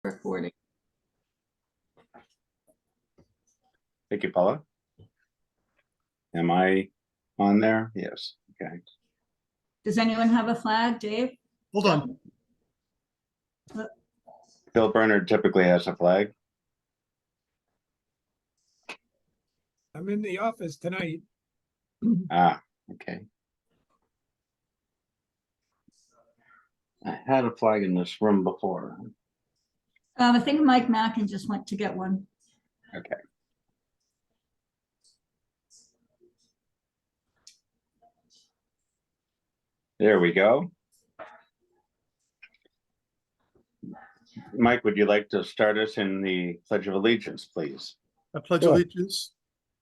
recording. Thank you, Paula. Am I on there? Yes. Okay. Does anyone have a flag, Dave? Hold on. Bill Bernard typically has a flag. I'm in the office tonight. Ah, okay. I had a flag in this room before. I think Mike Mackin just went to get one. Okay. There we go. Mike, would you like to start us in the Pledge of Allegiance, please? I pledge Sure. allegiance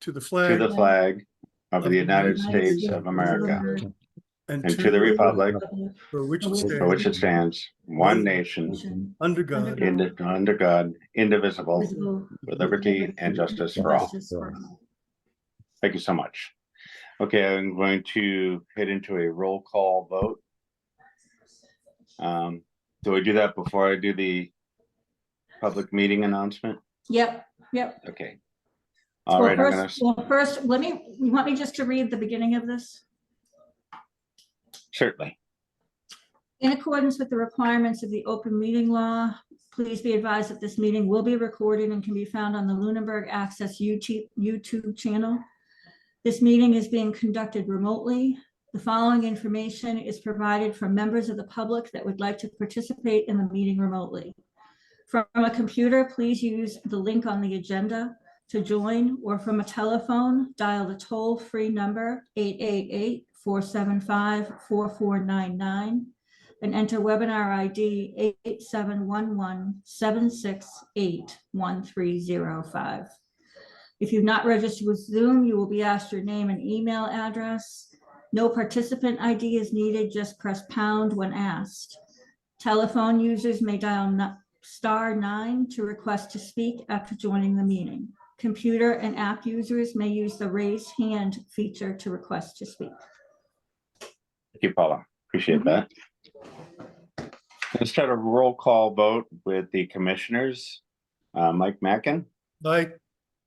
to the To flag the flag of the United United States of America and and to the republic for which it for which it stands, stands, one nation, under God, under God, indivisible, Visible with liberty and justice for all. justice for all. Thank you so much. Okay, I'm going to head into a roll call vote. Do I do that before I do the public meeting announcement? Yep. Okay. All right, I'm gonna, First, you want me just to read the beginning of this? certainly. In accordance with the requirements of the open meeting law, please be advised that this meeting will be recorded and can be found on the Lunenburg Access YouTube channel. This meeting is being conducted remotely. The following information is provided from members of the public that would like to participate in the meeting remotely. From a computer, please use the link on the agenda to join, or from a telephone, dial the toll-free number 888-475-4499 and enter webinar ID 8711-768-1305. If you've not registered with Zoom, you will be asked your name and email address. No participant ID is needed, just press pound when asked. Telephone users may dial *9 to request to speak after joining the meeting. Computer and app users may use the raise hand feature to request to speak. Thank you, Paula. Appreciate that. Let's start a roll call vote with the commissioners. Mike Mackin, like,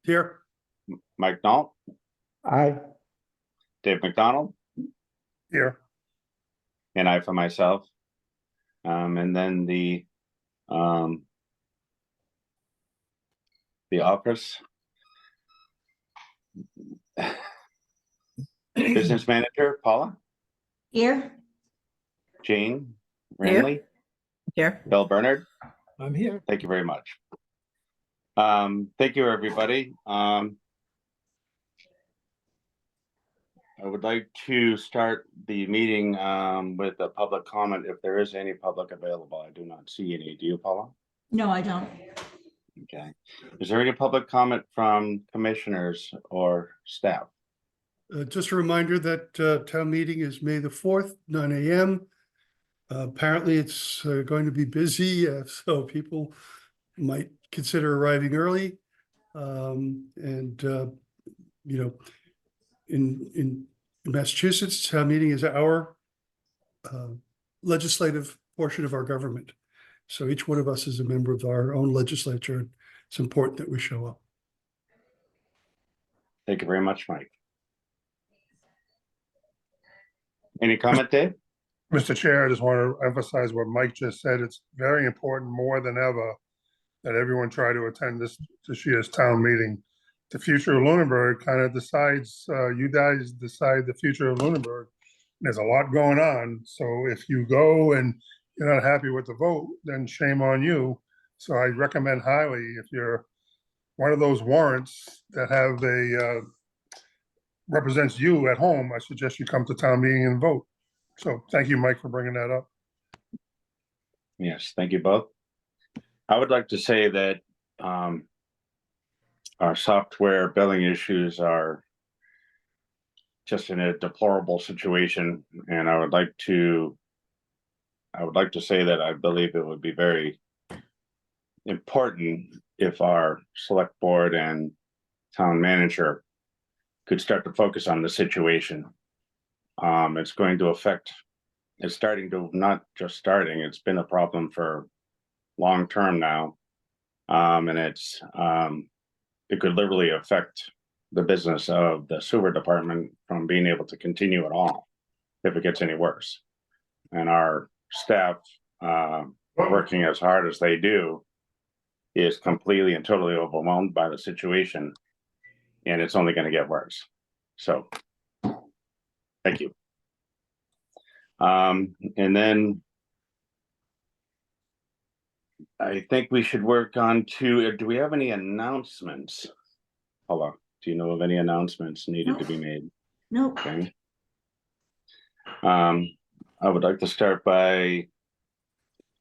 here, Mike Nault, Aye. Dave McDonald, here, and I for myself. And then the office business manager, Paula, Here, Jane Here. Ramley, Here. Bill Bernard. I'm here. Thank you very much. Thank you, everybody. I would like to start the meeting with a public comment if there is any public available. I do not see any. Do you, Paula? no, I don't. Okay. Is there any public comment from commissioners or staff? Just a reminder that town meeting is May the 4th, 9 a.m. Apparently, it's going to be busy, so people might consider arriving early. In Massachusetts, town meeting is our legislative portion of our government. So each one of us is a member of our own legislature. It's important that we show up. Thank you very much, Mike. Any comment, Dave? Mr. Chair, I just want to emphasize what Mike just said. It's very important, more than ever, that everyone try to attend this year's town meeting. The future of Lunenburg kind of decides, you guys decide the future of Lunenburg. There's a lot going on. So if you go and you're not happy with the vote, then shame on you. So I recommend highly, if you're one of those warrants that have represents you at home, I suggest you come to town meeting and vote. So thank you, Mike, for bringing that up. Yes, thank you both. I would like to say that our software billing issues are just in a deplorable situation, and I would like to say that I believe it would be very important if our select board and town manager could start to focus on the situation. It's going to affect, it's starting to, not just starting, it's been a problem for long term now. And it could literally affect the business of the sewer department from being able to continue at all if it gets any worse. And our staff, working as hard as they do, is completely and totally overwhelmed by the situation, and it's only going to get worse. So, thank you. And then I think we should work on do we have any announcements? Paula, do you know of any announcements needed to be made? Nope. Okay. I would like to start by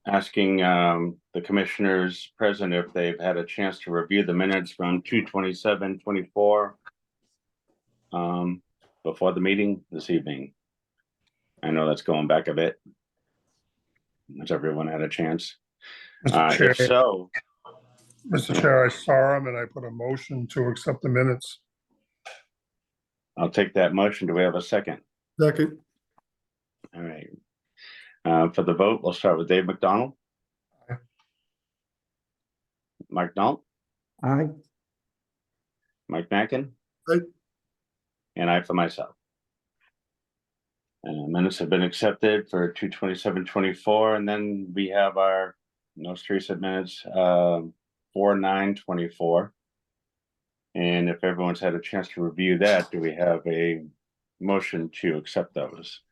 asking the commissioners present if they've had a chance to review the minutes from 2/27/24 before the meeting this evening. I know that's going back a bit. Has everyone had a chance? Mr. Chair, If so, Mr. Chair, I saw them and I put a motion to accept the minutes. I'll take that motion. Do we have a second? Second, All right. For the vote, we'll start with Dave McDonald. Aye. Mike Knoll, Aye. Mike Mackin. Aye. And I for myself. Minutes have been accepted for 2/27/24, and then we have our most recent minutes, 4/9/24. And if everyone's had a chance to review that, do we have a motion to accept those?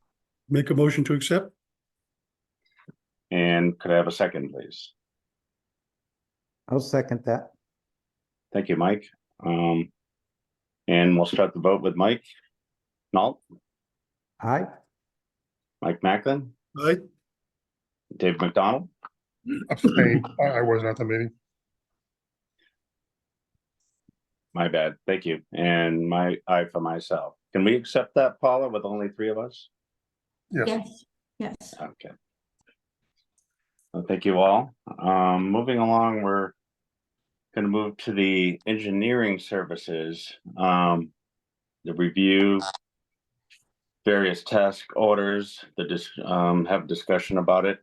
make a motion to accept? And could I have a second, please? I'll second that. Thank you, Mike. And we'll start the vote with Mike Knoll, Aye. Mike Macklin, Aye, Dave McDonald, Abstain. I wasn't at the meeting. my bad, thank you, and I for myself. Can we accept that, Paula, with only 3 of us? Yes. Yes, yes. Okay. Well, thank you all. Moving along, we're gonna move to the engineering services. The review various task orders, have discussion about it.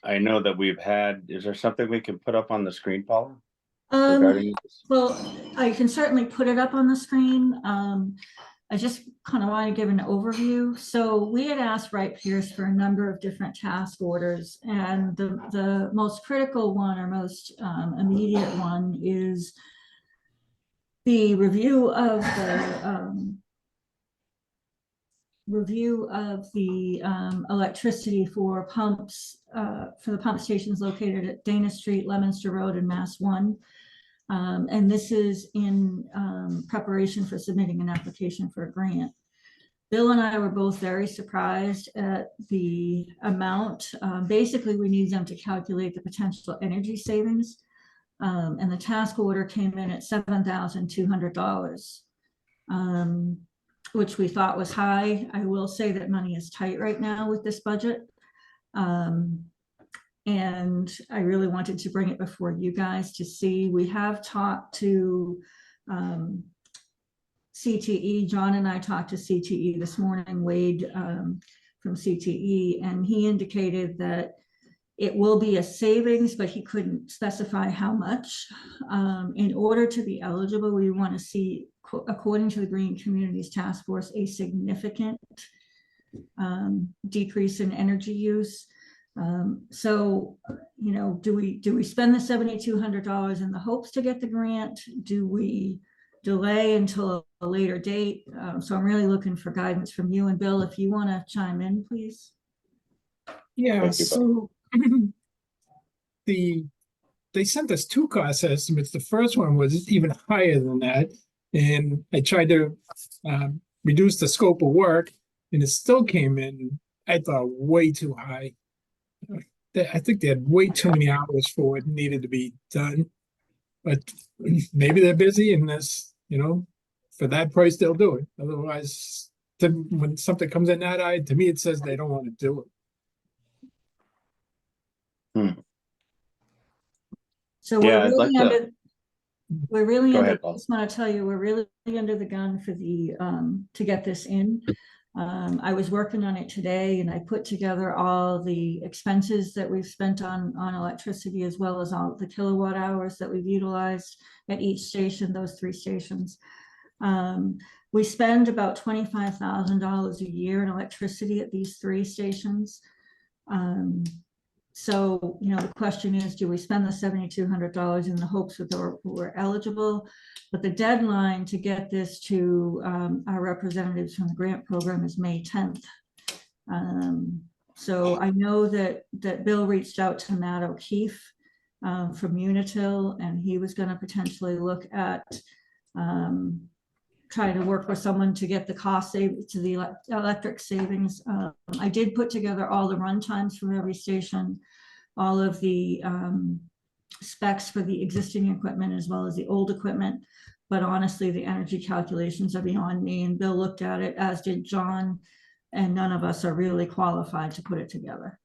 I know that is there something we can put up on the screen, Paula? Regarding this? Well, I can certainly put it up on the screen. I just kind of want to give an overview. So we had asked Wright Pierce for a number of different task orders, and the most critical one or most immediate one is the review of the electricity for pumps, for the pump stations located at Dana Street, Leominster Road, and Mass 1. And this is in preparation for submitting an application for a grant. Bill and I were both very surprised at the amount. Basically, we need them to calculate the potential energy savings. And the task order came in at $7,200, which we thought was high. I will say that money is tight right now with this budget. And I really wanted to bring it before you guys to see. We have talked to CTE. John and I talked to CTE this morning, Wade from CTE, and he indicated that it will be a savings, but he couldn't specify how much. In order to be eligible, we want to see, according to the Green Communities Task Force, a significant decrease in energy use. So, you know, do we spend the $7,200 in the hopes to get the grant? Do we delay until a later date? So I'm really looking for guidance from you, and Bill, if you want to chime in, please. Yeah, Thank you, so they sent us 2 cost estimates. The first one was even higher than that, and I tried to reduce the scope of work, and it still came in, I thought, way too high. I think they had way too many hours for what needed to be done, but maybe they're busy, and this, you know, for that price they'll do it. Otherwise, when something comes in that high, to me it says they don't want to do it. So Yeah, we're I'd like really to- under, we're really Go under, ahead, I Paul. just want to tell you, we're really under the gun for the, to get this in. I was working on it today and I put together all the expenses that we've spent on electricity, as well as all the kilowatt hours that we've utilized at each station, those 3 stations. We spend about $25,000 a year in electricity at these 3 stations. So, you know, the question is, do we spend the $7,200 in the hopes that we're eligible? But the deadline to get this to our representatives from the grant program is May 10th. So I know that Bill reached out to Matt O'Keefe from Unitil, and he was going to potentially look at trying to work with someone to get the cost save to the electric savings. I did put together all the run times from every station, all of the specs for the existing equipment as well as the old equipment. But honestly, the energy calculations are beyond me, and Bill looked at it, as did John, and none of us are really qualified to put it together.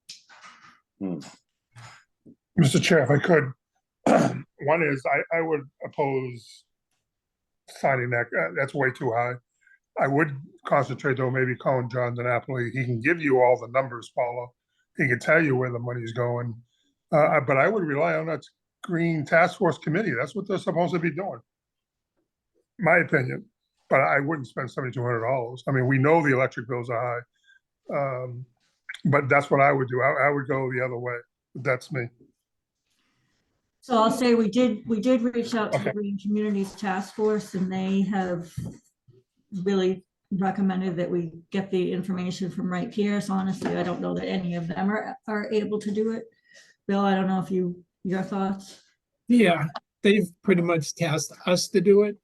Mr. Chair, if I could, one is I would oppose signing that. That's way too high. I would concentrate though, maybe calling John DiNapoli. He can give you all the numbers, Paula. He can tell you where the money's going. But I would rely on that Green Task Force Committee. That's what they're supposed to be doing. My opinion. But I wouldn't spend $7,200. I mean, we know the electric bills are high. But that's what I would do. I would go the other way. That's me. So I'll say we did reach out to the Okay. Green Communities Task Force, and they have really recommended that we get the information from Wright Pierce. Honestly, I don't know that any of them are able to do it. Bill, I don't know if your thoughts. Yeah, they've pretty much tasked us to do it.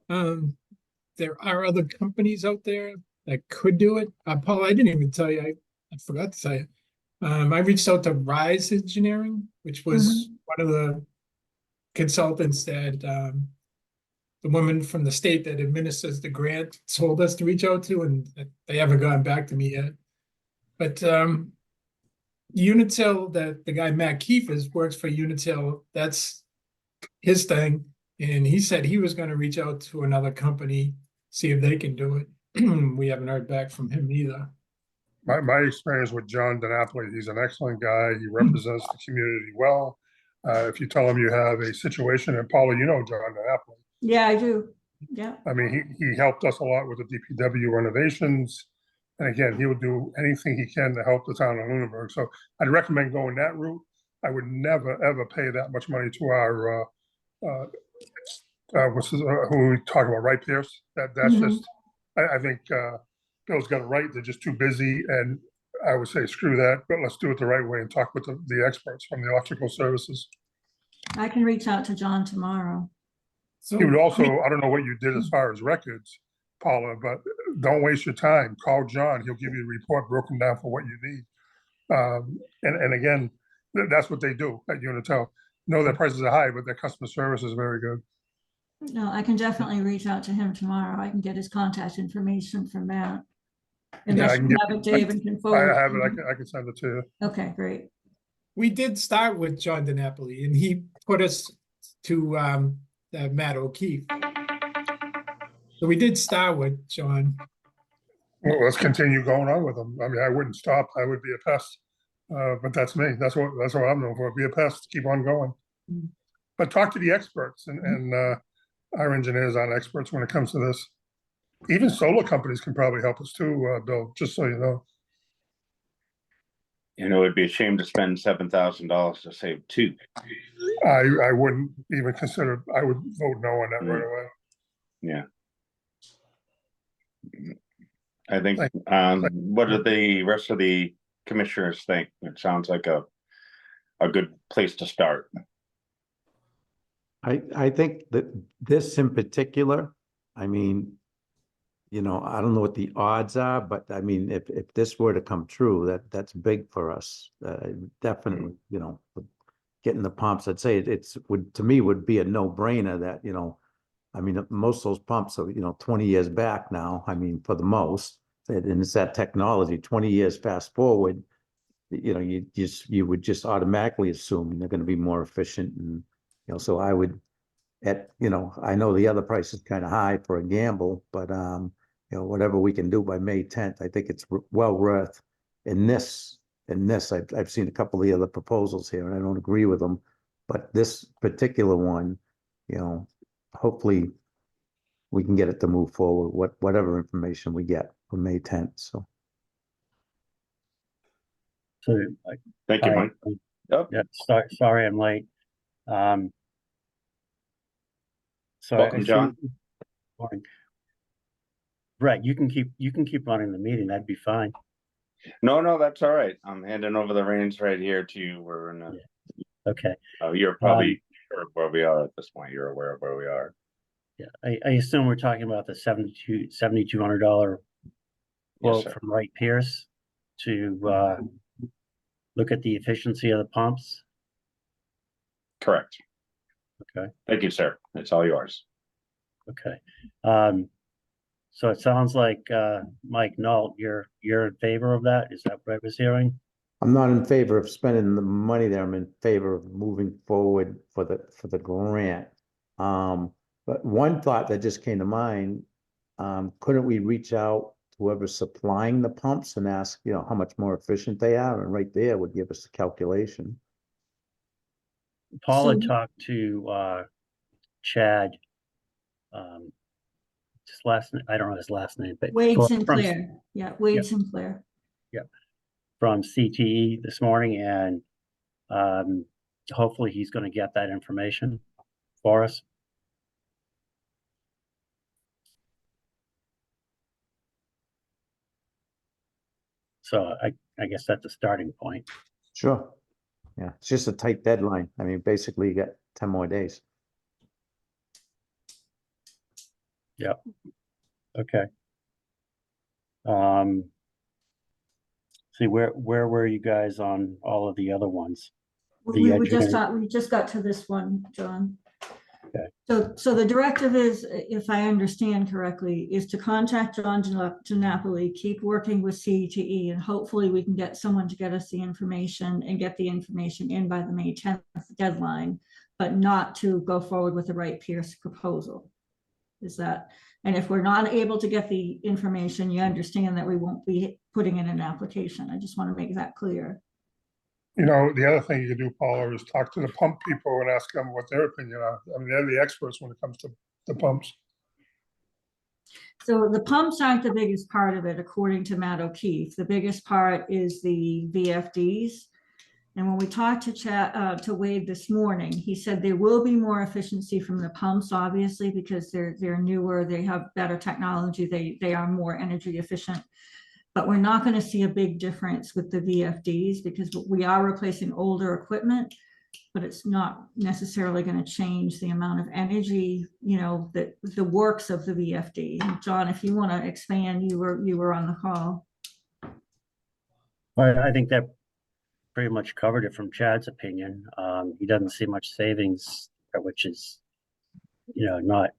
There are other companies out there that could do it. Paul, I didn't even tell you, I forgot to tell you. I reached out to Rise Engineering, which was one of the consultants that the woman from the state that administers the grant told us to reach out to, and they haven't gotten back to me yet. But Unitil, the guy Matt Keefe works for Unitil, that's his thing. And he said he was going to reach out to another company, see if they can do it. We haven't heard back from him either. My experience with John DiNapoli, he's an excellent guy. He represents the community well. If you tell him you have a situation, and Paula, you know John DiNapoli. Yeah, I do. Yeah. I mean, he helped us a lot with the DPW renovations. And again, he would do anything he can to help the town of Lunenburg. So I'd recommend going that route. I would never, ever pay that much money to our, who we talk about, Wright Pierce. That's just, I think Bill's got it right. They're just too busy. And I would say, screw that, but let's do it the right way and talk with the experts from the electrical services. I can reach out to John tomorrow. So He would also, I don't know what you did as far as records, Paula, but don't waste your time. Call John. He'll give you a report broken down for what you need. And again, that's what they do at Unitil. Know their prices are high, but their customer service is very good. No, I can definitely reach out to him tomorrow. I can get his contact information from Matt. Yeah, I Unless can you get- have it, Dave, and can I forward. have it. to I can send it to you. me. Okay, great. we did start with John DiNapoli, and he put us to Matt O'Keefe. So we did start with John. Well, let's continue going on with them. I mean, I wouldn't stop. I would be a pest. But that's me. That's what I'm known for. Be a pest. Keep on going. But talk to the experts, and our engineers aren't experts when it comes to this. Even solar companies can probably help us too, Bill, just so you know. You know, it'd be a shame to spend $7,000 to save 2. I wouldn't even consider, I would vote no on that right away. Yeah. I think, Thank- what do the rest of the commissioners think? It sounds like a good place to start. I think that this in particular, I mean, you know, I don't know what the odds are, but I mean, if this were to come true, that's big for us. Definitely, you know, getting the pumps, I'd say to me would be a no-brainer that, you know, I mean, most of those pumps are, you know, 20 years back now, I mean, for the most, and it's that technology, 20 years fast forward, you know, you would just automatically assume they're going to be more efficient. And, you know, so I would, you know, I know the other price is kind of high for a gamble, but, whatever we can do by May 10th, I think it's well worth. In this, I've seen a couple of the other proposals here and I don't agree with them. But this particular one, hopefully we can get it to move forward, whatever information we get for May 10th, so. So, Thank you, I- Mike. Yep. yeah, sorry I'm late. So Welcome, I see- John. Morning. Brett, you can keep running the meeting. That'd be fine. No, that's all right. I'm handing over the reins right here to you. We're in a, Okay. you're probably sure of where we are at this point. You're aware of where we are. Yeah. I assume we're talking about the $7,200 Yes, quote sir. from Wright Pierce to look at the efficiency of the pumps. Correct. Okay. Thank you, sir. It's all yours. Okay. So it sounds like Mike Nault, you're in favor of that? Is that what I was hearing? I'm not in favor of spending the money there. I'm in favor of moving forward for the grant. But one thought that just came to mind, couldn't we reach out to whoever's supplying the pumps and ask, how much more efficient they are? And right there would give us a calculation. Paul had So- talked to Chad. His last name, I don't know his last name, but Wade from- Sinclair, yeah, Wade Yep. Sinclair. from CTE this morning, and hopefully he's going to get that information for us. So I guess that's a starting point. Sure. Yeah, it's just a tight deadline. I mean, basically you got 10 more days. Okay. See, where were you guys on all of the other ones? We engineering- we just got to this one, John. Okay. So the directive is, if I understand correctly, is to contact John DiNapoli, keep working with CTE, and hopefully we can get someone to get us the information and get the information in by the May 10th deadline, but not to go forward with the Wright Pierce proposal. Is that, and if we're not able to get the information, you understand that we won't be putting in an application. I just want to make that clear. You know, the other thing you could do, Paula, is talk to the pump people and ask them what their opinion are. I mean, they're the experts when it comes to the pumps. So the pumps aren't the biggest part of it, according to Matt O'Keefe. The biggest part is the VFDs. And when we talked to Wade this morning, he said there will be more efficiency from the pumps, obviously, because they're newer, they have better technology, they are more energy efficient. But we're not going to see a big difference with the VFDs because we are replacing older equipment, but it's not necessarily going to change the amount of energy, that the works of the VFD. John, if you want to expand, you were on the call. I think that pretty much covered it from Chad's opinion. He doesn't see much savings, which is, not,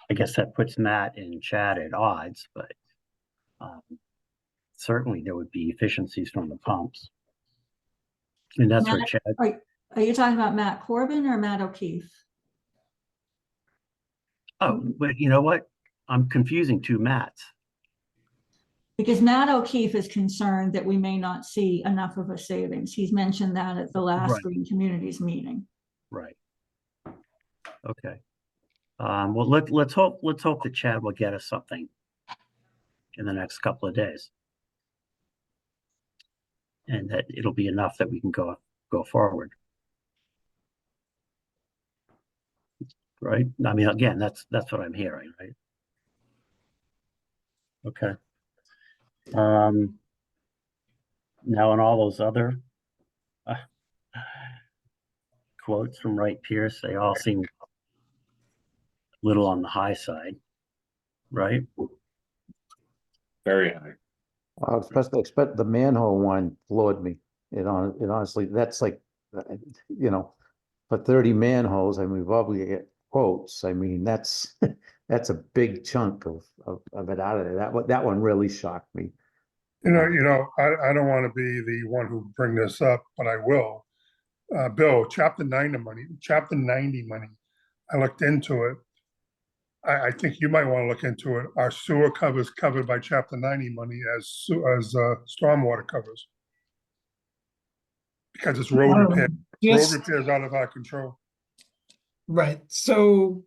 I guess that puts Matt and Chad at odds, but certainly there would be efficiencies from the pumps. And that's where Matt, Chad, Are you talking about Matt Corbin or Matt O'Keefe? but you know what? I'm confusing two Matts. Because Matt O'Keefe is concerned that we may not see enough of a savings. He's mentioned that at the last Right. Green Communities meeting. Right. Okay. Well, let's hope that Chad will get us something in the next couple of days. And that it'll be enough that we can go forward. Right? I mean, again, that's what I'm hearing, right? Okay. Now on all those other quotes from Wright Pierce, they all seem a little on the high side, right? Very high. Especially expect the manhole one floored me. It honestly, that's like, for 30 manholes, I mean, we've obviously get quotes. I mean, that's a big chunk of it out of there. That one really shocked me. I don't want to be the one who bring this up, but I will. Bill, chapter 90 money, I looked into it. I think you might want to look into it. Our sewer covers covered by chapter 90 money as stormwater covers. Because it's road repair. Road Just, repair is out of our control. right, so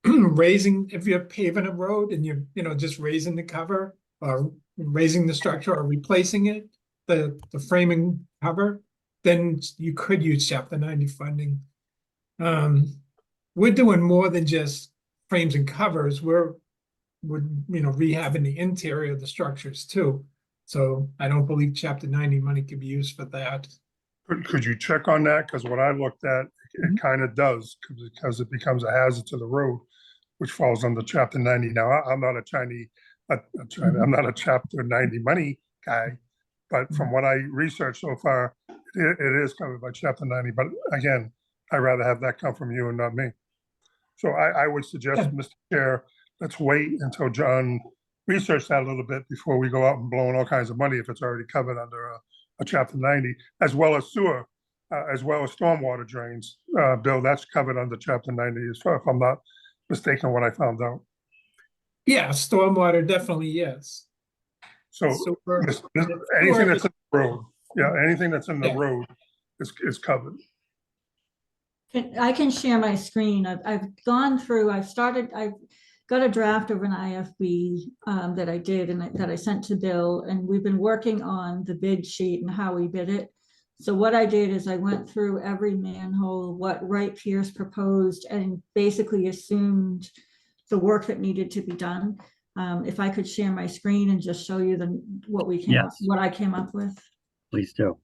raising, if you're paving a road and you're, just raising the cover or raising the structure or replacing it, the framing cover, then you could use chapter 90 funding. We're doing more than just frames and covers. We're rehabbing the interior of the structures too. So I don't believe chapter 90 money could be used for that. Could you check on that? Because what I looked at, it kind of does, because it becomes a hazard to the road, which falls under chapter 90. Now, I'm not I'm not a chapter 90 money guy, but from what I researched so far, it is covered by chapter 90. But again, I'd rather have that come from you and not me. So I would suggest, Yeah. Mr. Chair, let's wait until John researched that a little bit before we go out and blowing all kinds of money if it's already covered under a chapter 90, as well as sewer, as well as stormwater drains. Bill, that's covered under chapter 90, if I'm not mistaken what I found out. Yeah, stormwater definitely, yes. So Sewer- anything that's in the road, anything that's in the Yeah. road is covered. I can share my screen. I've gone through, I've got a draft of an IFB that I did and that I sent to Bill, and we've been working on the bid sheet and how we bid it. So what I did is I went through every manhole, what Wright Pierce proposed, and basically assumed the work that needed to be done. If I could share my screen and just show you what I came up with. Please do.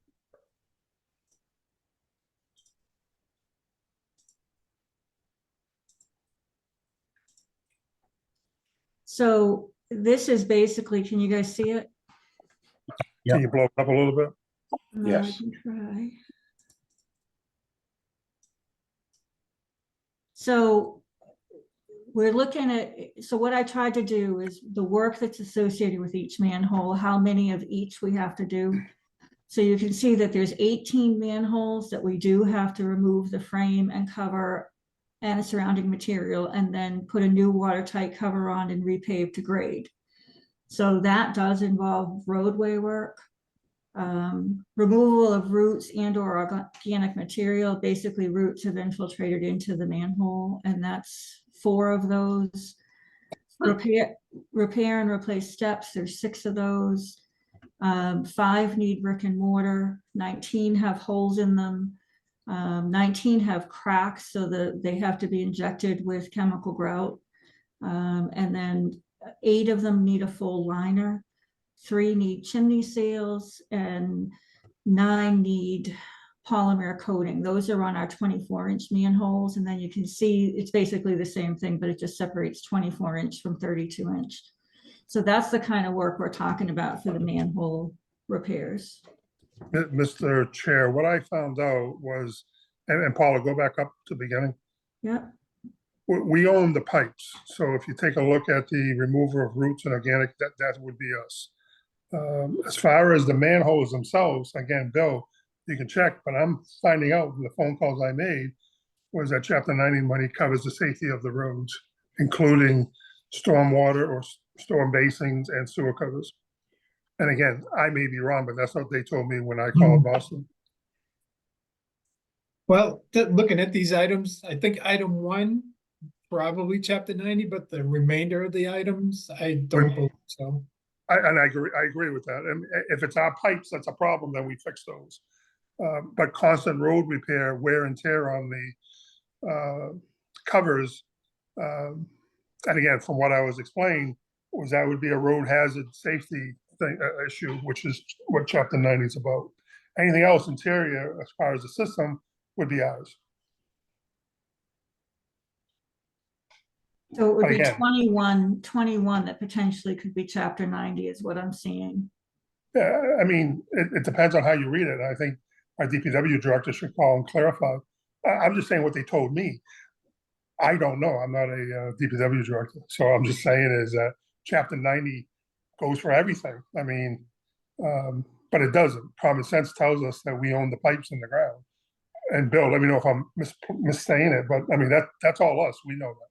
So this is basically, can you guys see it? Yep. Can you blow it up a little bit? I Yes. can try. So we're looking at, so what I tried to do is the work that's associated with each manhole, how many of each we have to do. So you can see that there's 18 manholes that we do have to remove the frame and cover and the surrounding material, and then put a new watertight cover on and repave to grade. So that does involve roadway work, removal of roots and or organic material. Basically, roots have infiltrated into the manhole, and that's 4 of those. Repair and replace steps, there's 6 of those. 5 need brick and mortar, 19 have holes in them. 19 have cracks, so they have to be injected with chemical grout. And then 8 of them need a full liner, 3 need chimney seals, and 9 need polymer coating. Those are on our 24-inch manholes, and then you can see it's basically the same thing, but it just separates 24-inch from 32-inch. So that's the kind of work we're talking about for the manhole repairs. Mr. Chair, what I found out was, and Paula, go back up to the beginning. Yep. We own the pipes, so if you take a look at the removal of roots and organic, that would be us. As far as the manholes themselves, again, Bill, you can check, but I'm finding out from the phone calls I made was that chapter 90 money covers the safety of the roads, including stormwater or storm basins and sewer covers. And again, I may be wrong, but that's what they told me when I called Boston. Well, looking at these items, I think item 1, probably chapter 90, but the remainder of the items, I don't believe so. I agree with that. And if it's our pipes, that's a problem, then we fix those. But constant road repair, wear and tear on the covers, and again, from what I was explained, was that would be a road hazard safety thing, issue, which is what chapter 90 is about. Anything else interior, as far as the system, would be ours. So it would be Again. 21 that potentially could be chapter 90 is what I'm seeing. Yeah, I mean, it depends on how you read it. I think our DPW director should call and clarify. I'm just saying what they told me. I don't know. I'm not a DPW director. So I'm just saying is that chapter 90 goes for everything. I mean, but it doesn't. Common sense tells us that we own the pipes in the ground. And Bill, let me know if I'm missaying it, but I mean, that's all us. We know that.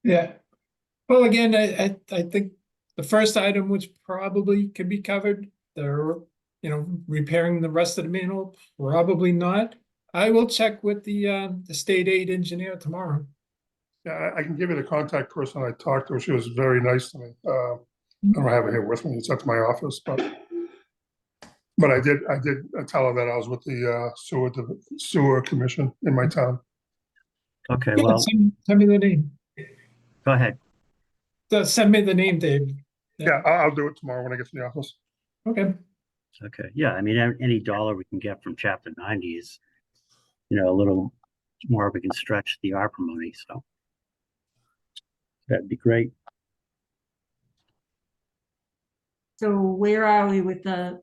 Yeah. Well, again, I think the first item which probably could be covered, repairing the rest of the manhole, probably not. I will check with the state aid engineer tomorrow. Yeah, I can give you the contact person I talked to. She was very nice to me. I don't have it here with me. It's at my office, but I did tell her that I was with the sewer commission in my town. Okay, Yeah, well, send me the name. go ahead. Send me the name, Dave. Yeah, I'll do it tomorrow when I get to the office. Okay. Okay, yeah, I mean, any dollar we can get from chapter 90 is, a little more we can stretch the ARPA money, so. That'd be great. So where are we with the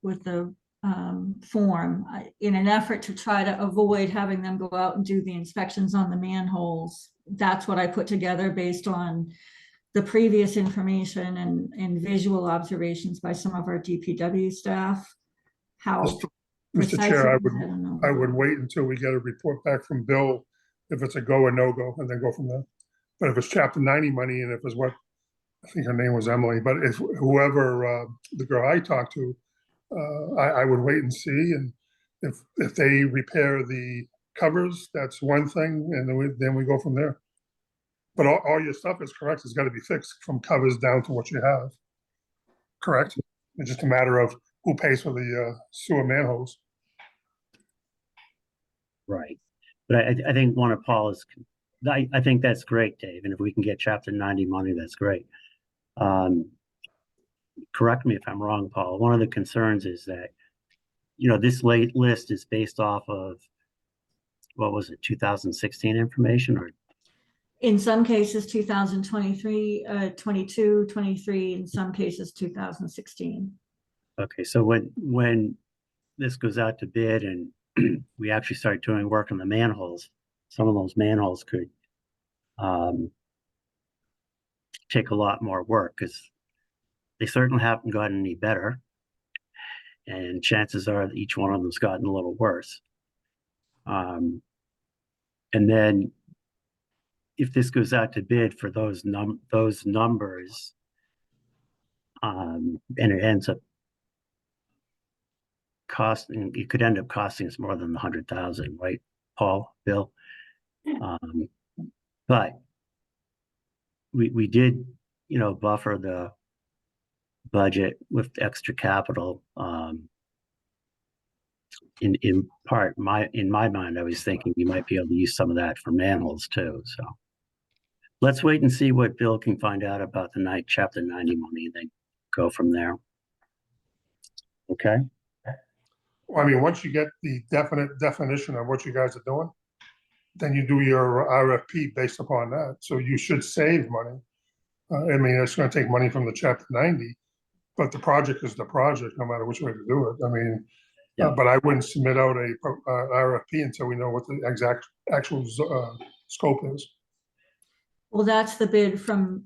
form? In an effort to try to avoid having them go out and do the inspections on the manholes, that's what I put together based on the previous information and visual observations by some of our DPW staff. How Mr. Chair, precisely, I don't know. I would wait until we get a report back from Bill if it's a go or no go, and then go from there. But if it's chapter 90 money, and if it's what, I think her name was Emily, but if whoever, the girl I talked to, I would wait and see, and if they repair the covers, that's one thing, and then we go from there. But all your stuff is correct. It's got to be fixed from covers down to what you have. Correct? It's just a matter of who pays for the sewer manholes. Right. But I think one of Paula's, I think that's great, Dave. And if we can get chapter 90 money, that's great. Correct me if I'm wrong, Paul. One of the concerns is that, this late list is based off of, what was it, 2016 information, or? In some cases, 2023, 22, 23, in some cases, 2016. Okay, so when this goes out to bid and we actually start doing work on the manholes, some of those manholes could take a lot more work, because they certainly haven't gotten any better. And chances are that each one of them's gotten a little worse. And then if this goes out to bid for those numbers, and it ends up costing, it could end up costing us more than 100,000, right, Paul, Bill? But we did, buffer the budget with extra capital. In part, in my mind, I was thinking you might be able to use some of that for manholes too. So let's wait and see what Bill can find out about the chapter 90 money, and then go from there. Okay. Well, I mean, once you get the definite definition of what you guys are doing, then you do your RFP based upon that. So you should save money. I mean, it's going to take money from the chapter 90, but the project is the project, no matter which way to do it. I mean, Yeah. but I wouldn't submit out a RFP until we know what the exact actual scope is. Well, that's the bid from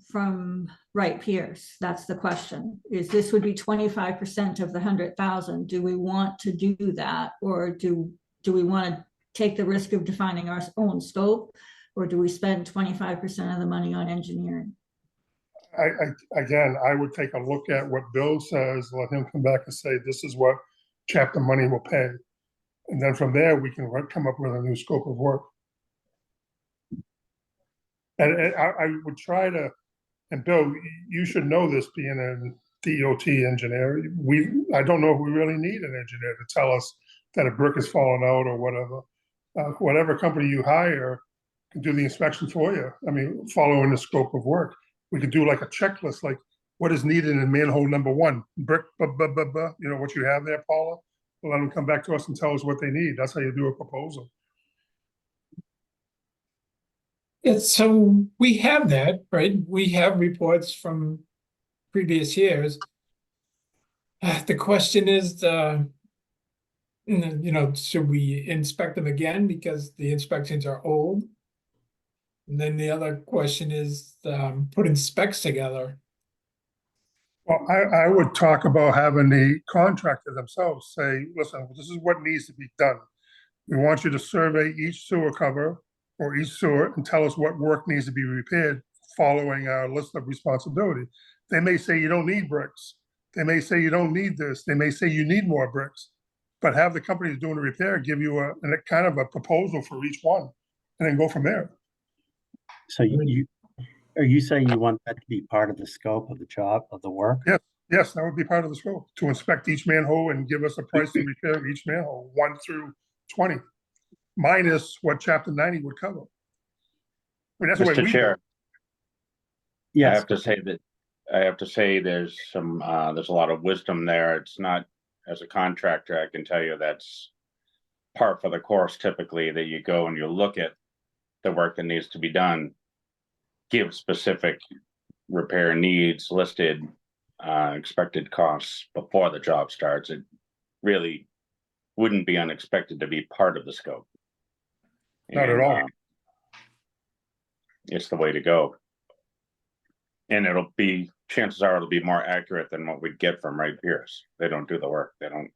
Wright Pierce. That's the question. Is this would be 25% of the 100,000. Do we want to do that, or do we want to take the risk of defining our own scope, or do we spend 25% of the money on engineering? Again, I would take a look at what Bill says, let him come back and say, this is what chapter money will pay. And then from there, we can come up with a new scope of work. And I would try to, and Bill, you should know this, being a DOT engineer, I don't know if we really need an engineer to tell us that a brick is falling out or whatever. Whatever company you hire can do the inspection for you. I mean, following the scope of work. We could do like a checklist, like what is needed in manhole number 1, brick, what you have there, Paula. We'll let them come back to us and tell us what they need. That's how you do a proposal. Yeah, so we have that, right? We have reports from previous years. The question is, should we inspect them again because the inspections are old? And then the other question is, putting specs together. Well, I would talk about having the contractor themselves say, listen, this is what needs to be done. We want you to survey each sewer cover or each sewer and tell us what work needs to be repaired following our list of responsibility. They may say you don't need bricks. They may say you don't need this. They may say you need more bricks. But have the company doing the repair give you a kind of a proposal for each one, and then go from there. So are you saying you want that to be part of the scope of the job, of the work? Yeah. Yes, that would be part of the scope, to inspect each manhole and give us a price to repair each manhole, 1 through 20, minus what chapter 90 would cover. I mean, that's the way Mr. we do Chair, it. I Yes, have to say there's a lot of wisdom there. It's not, as a contractor, I can tell you that's par for the course typically, that you go and you look at the work that needs to be done, give specific repair needs listed, expected costs before the job starts. It really wouldn't be unexpected to be part of the scope. Not at all. It's the way to go. And chances are it'll be more accurate than what we'd get from Wright Pierce. They don't do the work. They don't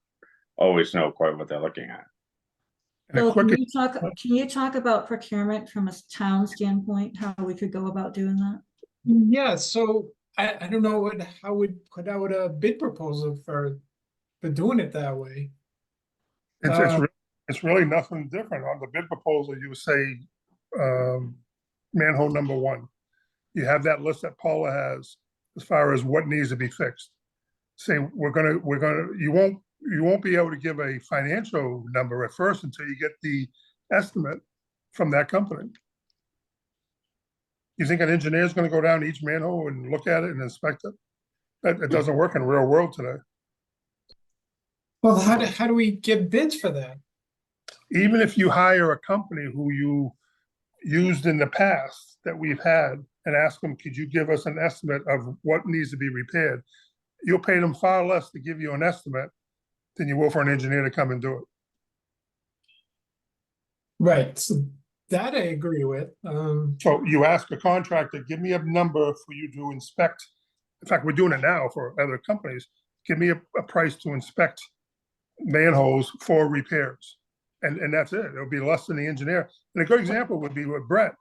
always know quite what they're looking at. And a Bill, quick, can you talk about procurement from a town standpoint, how we could go about doing that? Yeah, so I don't know how we'd put out a bid proposal for doing it that way. it's really nothing different. On the bid proposal, you say, manhole number 1. You have that list that Paula has as far as what needs to be fixed. Say, you won't be able to give a financial number at first until you get the estimate from that company. You think an engineer is going to go down each manhole and look at it and inspect it? That doesn't work in the real world today. Well, how do we get bids for that? Even if you hire a company who you used in the past that we've had and ask them, could you give us an estimate of what needs to be repaired? You'll pay them far less to give you an estimate than you will for an engineer to come and do it. Right, so that I agree with. So you ask a contractor, give me a number for you to inspect. In fact, we're doing it now for other companies. Give me a price to inspect manholes for repairs. And that's it. It'll be less than the engineer. And a good example would be with Brett.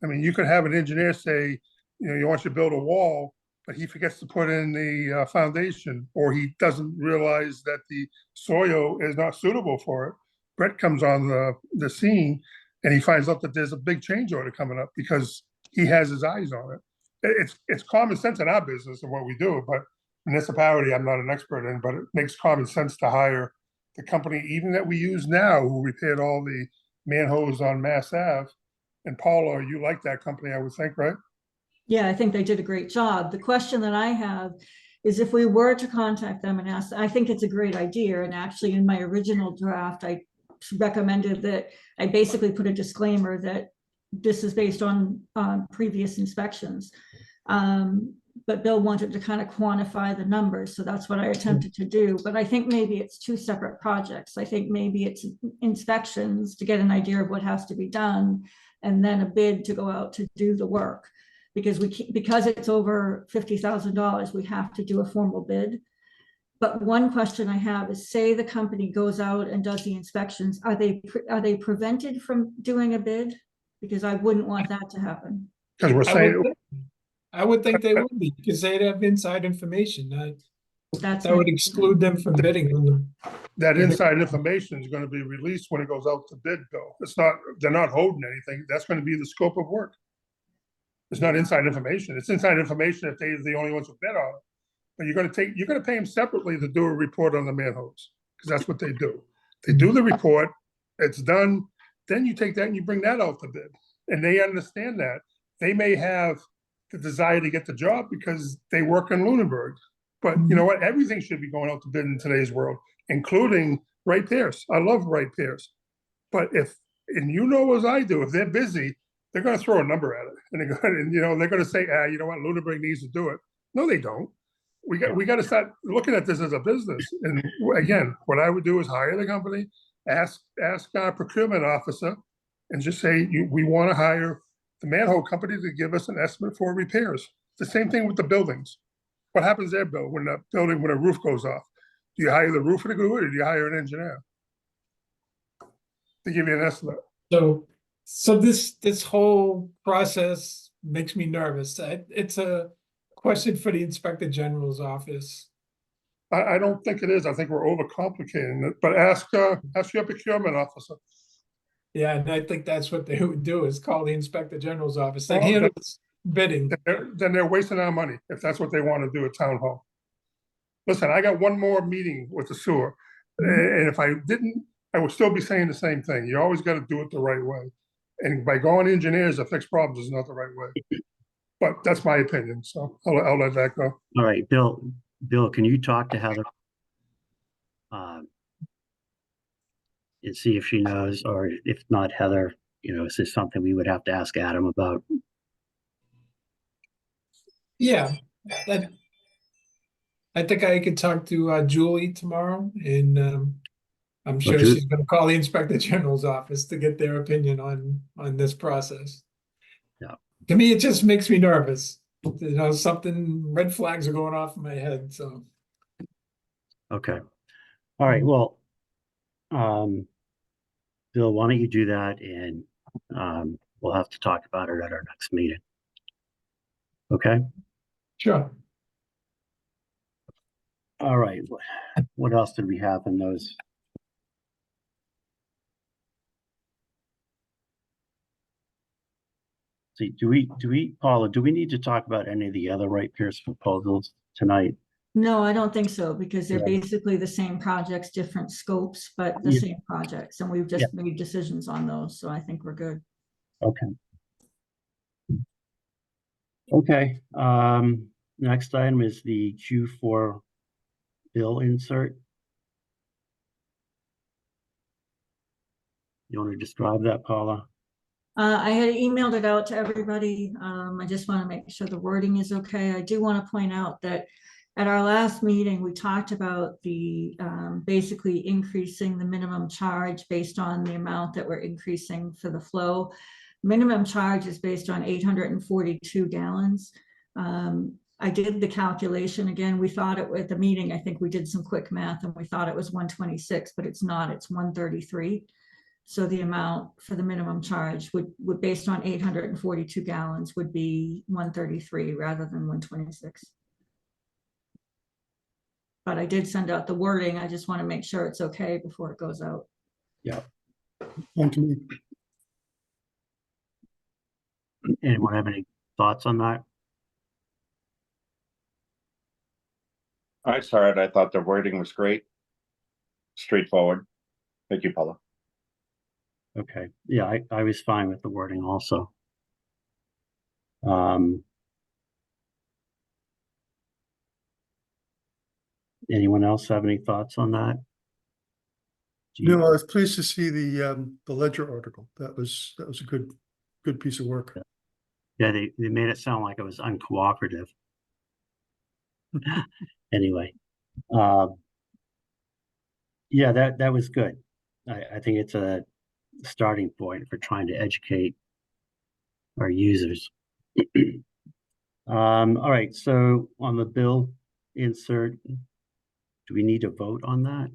I mean, you could have an engineer say, you want you to build a wall, but he forgets to put in the foundation, or he doesn't realize that the soil is not suitable for it. Brett comes on the scene and he finds out that there's a big change order coming up because he has his eyes on it. It's common sense in our business and what we do, but municipality, I'm not an expert in, but it makes common sense to hire the company even that we use now who repaired all the manholes on Mass Ave. And Paula, you like that company, I would think, right? Yeah, I think they did a great job. The question that I have is if we were to contact them and ask, I think it's a great idea. And actually in my original draft, I recommended that I basically put a disclaimer that this is based on previous inspections. But Bill wanted to kind of quantify the numbers. So that's what I attempted to do. But I think maybe it's 2 separate projects. I think maybe it's inspections to get an idea of what has to be done, and then a bid to go out to do the work. Because because it's over $50,000, we have to do a formal bid. But one question I have is, say the company goes out and does the inspections, are they prevented from doing a bid? Because I wouldn't want that to happen. Because we're saying, I would think they would be, because they'd have inside information. That's That would exclude them from bidding on them. that inside information is going to be released when it goes out to bid, Bill. They're not holding anything. That's going to be the scope of work. It's not inside information. It's inside information if they're the only ones who bid on it. But you're going to pay them separately to do a report on the manholes, because that's what they do. They do the report, it's done, then you take that and you bring that out to bid. And they understand that. They may have the desire to get the job because they work in Lunenburg. But you know what? Everything should be going out to bid in today's world, including Wright Pierce. I love Wright Pierce. But and you know as I do, if they're busy, they're going to throw a number at it. And they're going to say, you know what, Lunenburg needs to do it. No, they don't. We got to start looking at this as a business. And again, what I would do is hire the company, ask our procurement officer, and just say, we want to hire the manhole company to give us an estimate for repairs. The same thing with the buildings. What happens there, Bill, when a roof goes off? Do you hire the roofer to do it, or do you hire an engineer to give you an estimate? So this whole process makes me nervous. It's a question for the Inspector General's office. I don't think it is. I think we're overcomplicating it, but ask your procurement officer. Yeah, and I think that's what they would do, is call the Inspector General's office. They Well, handle this bidding. Then they're wasting our money if that's what they want to do at town hall. Listen, I got one more meeting with the sewer, and if I didn't, I would still be saying the same thing. You always got to do it the right way. And by going engineers to fix problems is not the right way. But that's my opinion, so I'll let that go. All right, Bill, can you talk to Heather? And see if she knows, or if not, Heather, is this something we would have to ask Adam about? Yeah, I think I could talk to Julie tomorrow, and I'm sure Ju- she's gonna call the Inspector General's office to get their opinion on this process. Yeah. To me, it just makes me nervous. Red flags are going off in my head, so. Okay. All right, well, Bill, why don't you do that, and we'll have to talk about it at our next meeting. Okay? Sure. All right, what else did we have in those? See, Paula, do we need to talk about any of the other Wright Pierce proposals tonight? No, I don't think so, because they're Yeah. basically the same projects, different scopes, but the Yeah. same projects, and we've just made decisions on those, so I think we're good. Okay. Okay, next item is the Q4 bill insert. You want to describe that, Paula? I had emailed it out to everybody. I just want to make sure the wording is okay. I do want to point out that at our last meeting, we talked about the basically increasing the minimum charge based on the amount that we're increasing for the flow. Minimum charge is based on 842 gallons. I did the calculation again. We thought it at the meeting, I think we did some quick math and we thought it was 126, but it's not, it's 133. So the amount for the minimum charge would based on 842 gallons would be 133 rather than 126. But I did send out the wording. I just want to make sure it's okay before it goes out. Yeah. Thank you. Anyone have any thoughts on that? I saw it. I thought the wording was great. Straightforward. Thank you, Paula. Okay, yeah, I was fine with the wording also. Anyone else have any thoughts on that? No, I was pleased to see the Ledger article. That was a good piece of work. Yeah, they made it sound like it was uncooperative. Anyway, yeah, that was good. I think it's a starting point for trying to educate our users. All right, so on the bill insert, do we need to vote on that?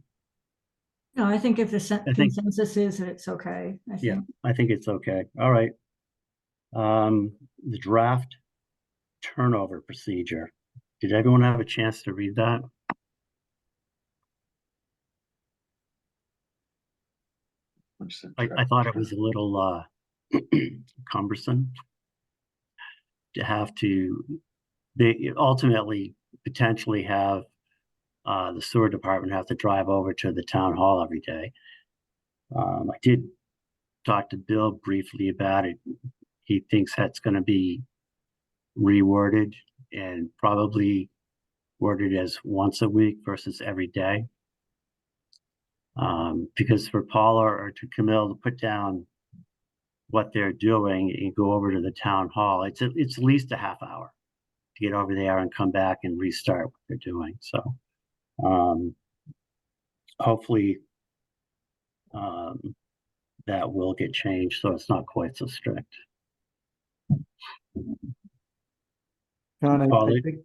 No, I think if the think- consensus is that it's okay. I Yeah, think. I think it's okay. All right. The draft turnover procedure. Did everyone have a chance to read that? I thought it was a little cumbersome to have to ultimately potentially have the sewer department have to drive over to the town hall every day. I did talk to Bill briefly about it. He thinks that's going to be reworded and probably worded as once a week versus every day. Because for Paula or to Camille to put down what they're doing and go over to the town hall, it's at least a half hour to get over there and come back and restart what they're doing. So hopefully that will get changed so it's not quite so strict. John, I Paula, think, go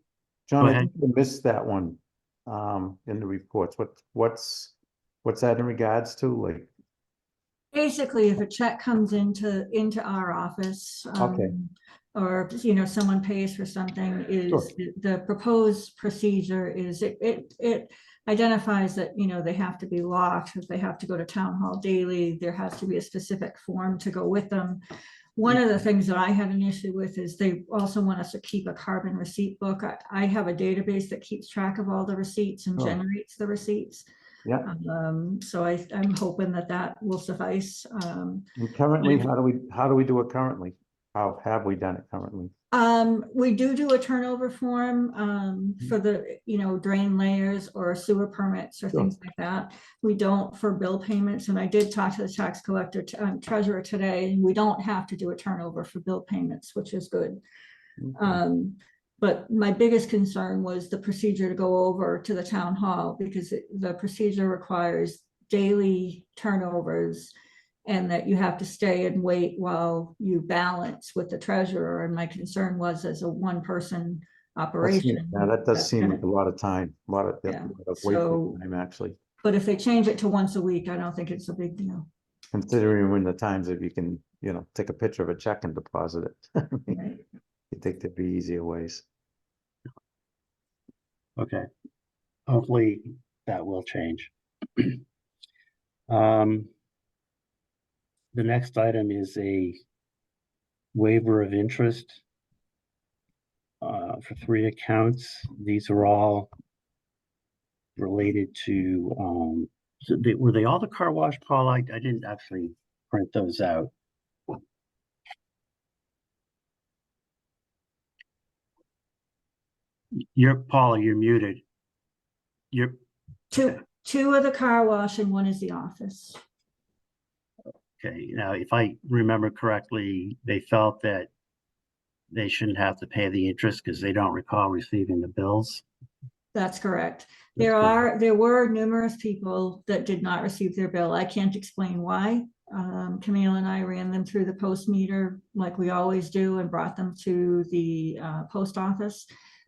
John, I ahead. think you missed that one in the reports. What's that in regards to? Like, Basically, if a check comes into our office. Okay. Or, you know, someone pays for something, Sure. the proposed procedure is it identifies that, you know, they have to be locked, that they have to go to town hall daily, there has to be a specific form to go with them. One of the things that I had an issue with is they also want us to keep a carbon receipt book. I have a database that keeps track of all the receipts and Oh. generates the receipts. Yeah. So I'm hoping that will suffice. And currently, how do we do it currently? How have we done it currently? We do a turnover form, for the, you know, drain layers or sewer permits or Sure. things like that. We don't for bill payments, and I did talk to the tax collector, treasurer today, and we don't have to do a turnover for bill payments, which is good. Okay. But my biggest concern was the procedure to go over to the town hall, because the procedure requires daily turnovers, and that you have to stay and wait while you balance with the treasurer. And my concern was, as a one-person operation. Now, that does seem gonna- like a lot of time, a lot of Yeah, waiting so- time, actually. But if they change it to once a week, I don't think it's a big deal. Considering when the times if you can, you know, take a picture of a check and deposit it. Right? You think there'd be easier ways. Okay. Hopefully that will change. The next item is a waiver of interest for 3 accounts. These are all related to, were they all the car wash, Paul? I didn't actually print those out. Paula, you're muted. You're, Two of the car wash and one is the office. okay, now, if I remember correctly, they felt that they shouldn't have to pay the interest because they don't recall receiving the bills. That's correct. That's correct. There were numerous people that did not receive their bill. I can't explain why. Camille and I ran them through the post meter like we always do and brought them to the post office.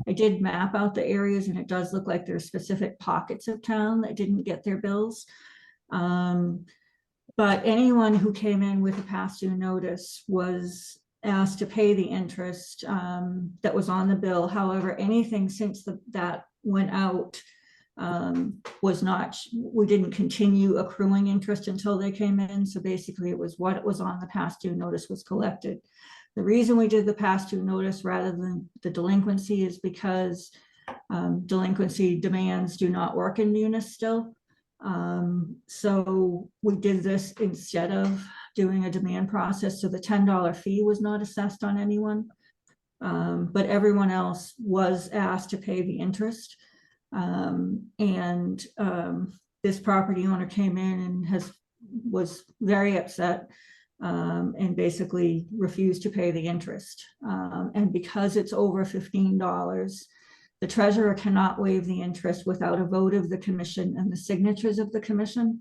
I did map out the areas, and it does look like there's specific pockets of town that didn't get their bills. But anyone who came in with a past due notice was asked to pay the interest that was on the bill. However, anything since that went out was not, we didn't continue accruing interest until they came in. So basically it was what was on the past due notice was collected. The reason we did the past due notice rather than the delinquency is because delinquency demands do not work in Munis still. So we did this instead of doing a demand process. So the $10 fee was not assessed on anyone. But everyone else was asked to pay the interest. This property owner came in and was very upset and basically refused to pay the interest. And because it's over $15, the treasurer cannot waive the interest without a vote of the commission and the signatures of the commission.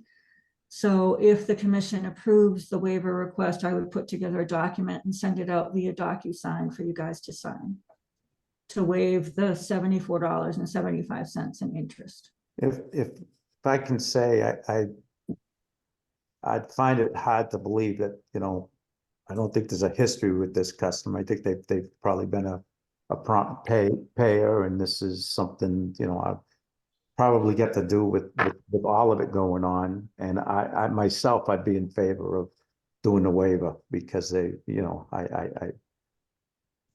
So if the commission approves the waiver request, I would put together a document and send it out via DocuSign for you guys to sign to waive the $74.75 in interest. If I can say, I'd find it hard to believe that, you know, I don't think there's a history with this customer. I think they've probably been a prompt payer, and this is something, you know, I probably get to do with all of it going on. And I myself, I'd be in favor of doing the waiver because they, you know,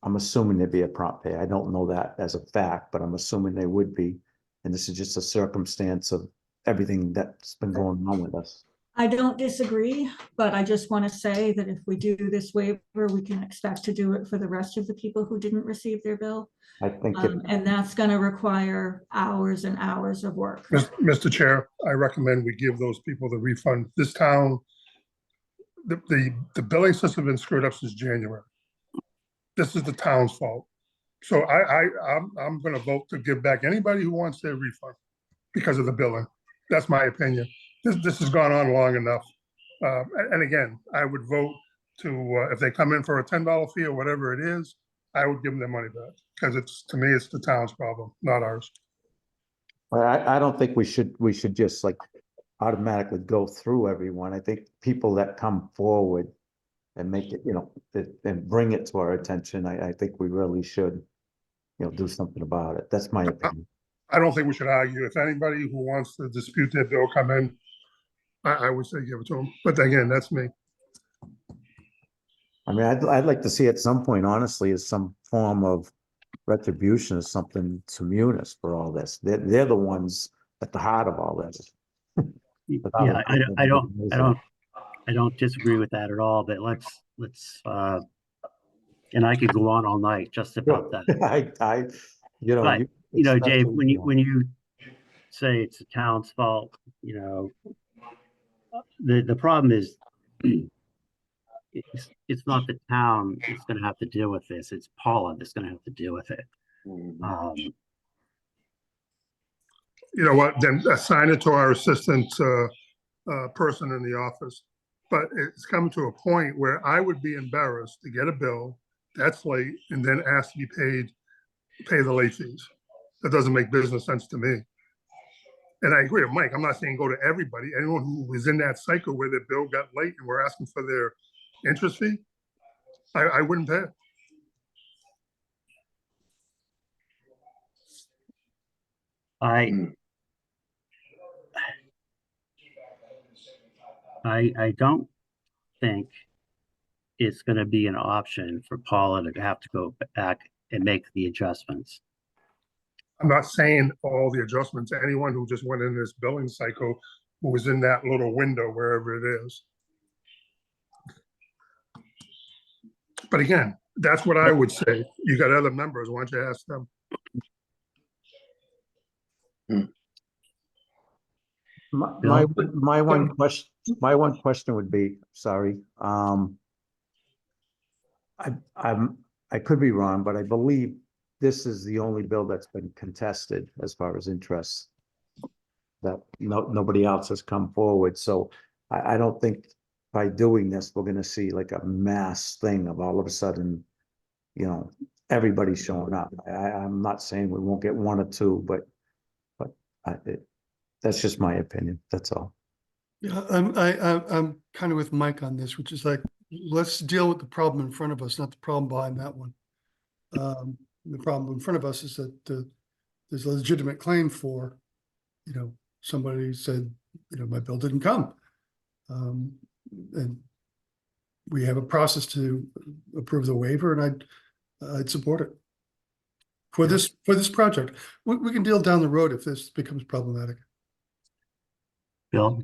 I'm assuming there'd be a prompt pay. I don't know that as a fact, but I'm assuming they would be. And this is just a circumstance of everything that's been going on with us. I don't disagree, but I just want to say that if we do this waiver, we can expect to do it for the rest of the people who didn't receive their bill. I think And that's going to require hours and hours of work. Mr. Chair, I recommend we give those people the refund. This town, the billing system has been screwed up since January. This is the town's fault. So I'm gonna vote to give back anybody who wants their refund because of the billing. That's my opinion. This has gone on long enough. And again, I would vote to, if they come in for a $10 fee or whatever it is, I would give them their money back because to me, it's the town's problem, not ours. I don't think we should just like automatically go through everyone. I think people that come forward and make it, and bring it to our attention, I think we really should, do something about it. That's my opinion. I don't think we should argue. If anybody who wants to dispute their bill come in, I would say give it to them. But again, that's me. I mean, I'd like to see at some point, honestly, is some form of retribution or something to Munis for all this. They're the ones at the heart of all this. Yeah, I don't disagree with that at all, but let's and I could go on all night just about that. But, Dave, when you say it's the town's fault, the problem is it's not the town that's going to have to deal with this. It's Paula that's going to have to deal with it. You know what, then assign it to our assistant person in the office. But it's come to a point where I would be embarrassed to get a bill that's late and then ask to be pay the late fees. That doesn't make business sense to me. And I agree with Mike. I'm not saying go to everybody. Anyone who was in that cycle where their bill got late and we're asking for their interest fee, I wouldn't pay it. I don't think it's going to be an option for Paula to have to go back and make the adjustments. I'm not saying all the adjustments, anyone who just went in this billing cycle who was in that little window, wherever it is. But again, that's what I would say. You got other members, why don't you ask them? My one question would be, sorry, I could be wrong, but I believe this is the only bill that's been contested as far as interest. That nobody else has come forward, so I don't think by doing this, we're gonna see like a mass thing of all of a sudden, everybody's showing up. I'm not saying we won't get one or two, but that's just my opinion, that's all. Yeah, I'm kind of with Mike on this, which is like, let's deal with the problem in front of us, not the problem behind that one. The problem in front of us is that there's a legitimate claim for, somebody said, my bill didn't come. And we have a process to approve the waiver, and I'd support it. For this project, we can deal down the road if this becomes problematic. Bill,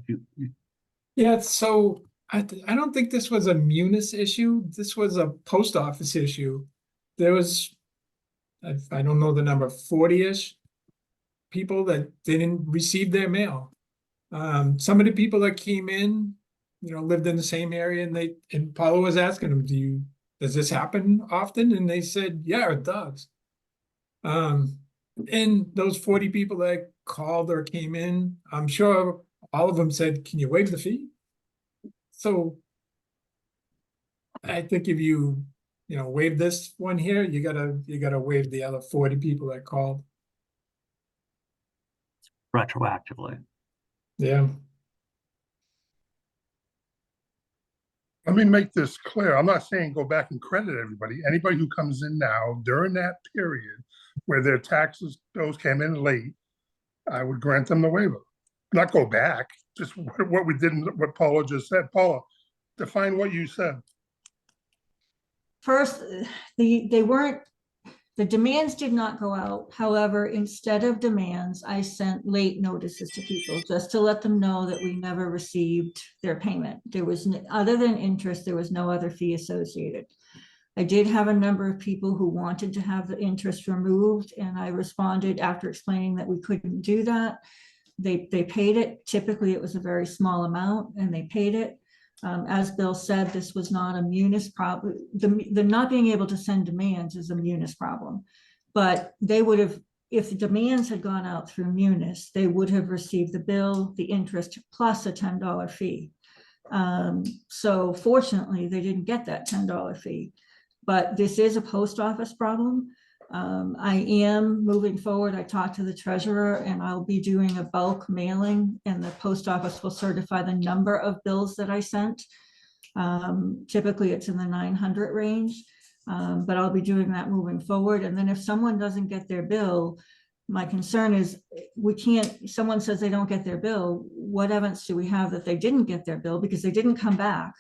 Yeah, so I don't think this was a Munis issue. This was a post office issue. There was, I don't know the number, 40-ish people that didn't receive their mail. Some of the people that came in, lived in the same area, and Paula was asking them, does this happen often? And they said, yeah, it does. And those 40 people that called or came in, I'm sure all of them said, can you waive the fee? So I think if you waive this one here, you gotta waive the other 40 people that called. retroactively. Yeah. Let me make this clear. I'm not saying go back and credit everybody. Anybody who comes in now during that period where their taxes, those came in late, I would grant them the waiver. Not go back, just what we did, what Paula just said. Paula, define what you said. First, the demands did not go out. However, instead of demands, I sent late notices to people just to let them know that we never received their payment. There was, other than interest, there was no other fee associated. I did have a number of people who wanted to have the interest removed, and I responded after explaining that we couldn't do that. They paid it. Typically, it was a very small amount, and they paid it. As Bill said, this was not a Munis problem. The not being able to send demands is a Munis problem. But they would have, if the demands had gone out through Munis, they would have received the bill, the interest, plus a $10 fee. So fortunately, they didn't get that $10 fee. But this is a post office problem. I am moving forward. I talked to the treasurer and I'll be doing a bulk mailing and the post office will certify the number of bills that I sent. Typically it's in the 900 range, but I'll be doing that moving forward. And then if someone doesn't get their bill, my concern is we can't, someone says they don't get their bill. What evidence do we have that they didn't get their bill because they didn't come back?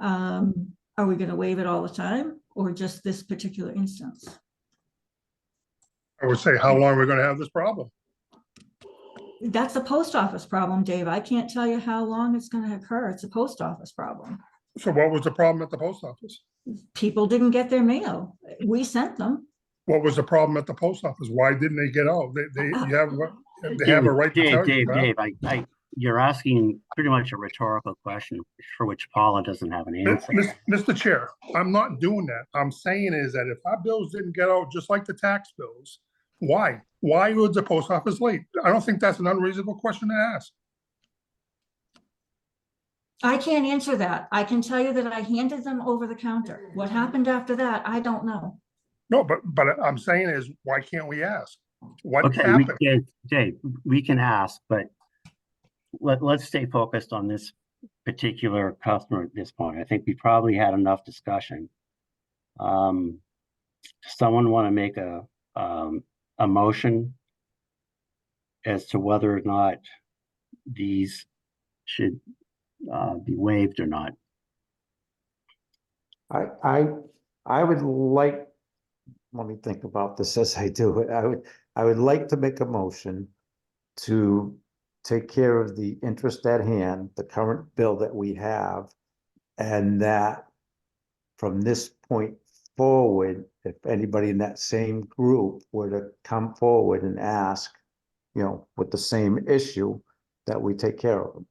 Are we going to waive it all the time or just this particular instance? I would say, how long are we gonna have this problem? That's a post office problem, Dave. I can't tell you how long it's going to occur. It's a post office problem. So what was the problem at the post office? People didn't get their mail. We sent them. What was the problem at the post office? Why didn't they get out? They have a right to tell you. Dave, Brad. you're asking pretty much a rhetorical question for which Paula doesn't have an answer. Mr. Chair, I'm not doing that. I'm saying is that if our bills didn't get out, just like the tax bills, why? Why was the post office late? I don't think that's an unreasonable question to ask. I can't answer that. I can tell you that I handed them over the counter. What happened after that, I don't know. No, but I'm saying is, why can't we ask? What Okay, happened? Dave, we can ask, but let's stay focused on this particular customer at this point. I think we probably had enough discussion. Does someone want to make a motion as to whether or not these should be waived or not? I would like, let me think about this as I do it. I would like to make a motion to take care of the interest at hand, the current bill that we have. And that from this point forward, if anybody in that same group were to come forward and ask, you know, with the same issue, that we take care of them.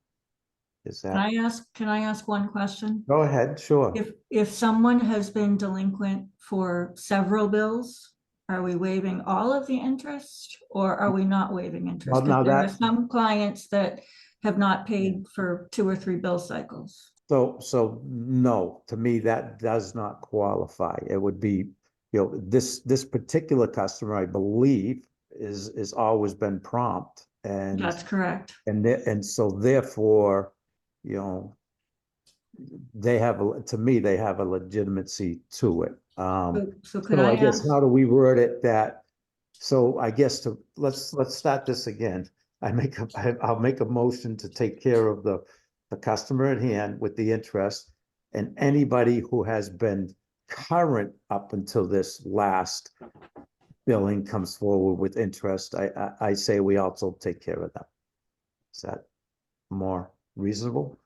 Is Can that, I ask one question? go ahead, sure. If someone has been delinquent for several bills, are we waiving all of the interest or are we not waiving interest? Well, now 'Cause there are that- some clients that have not paid for 2 or 3 bill cycles. So no, to me, that does not qualify. It would be, you know, this particular customer, I believe, is always been prompt and. That's correct. And so therefore, you know, they have, to me, they have a legitimacy to it. So could So I I guess, ask, how do we word it that, so I guess let's start this again. I'll make a motion to take care of the customer at hand with the interest. And anybody who has been current up until this last billing comes forward with interest, I say we also take care of that. Is that more reasonable?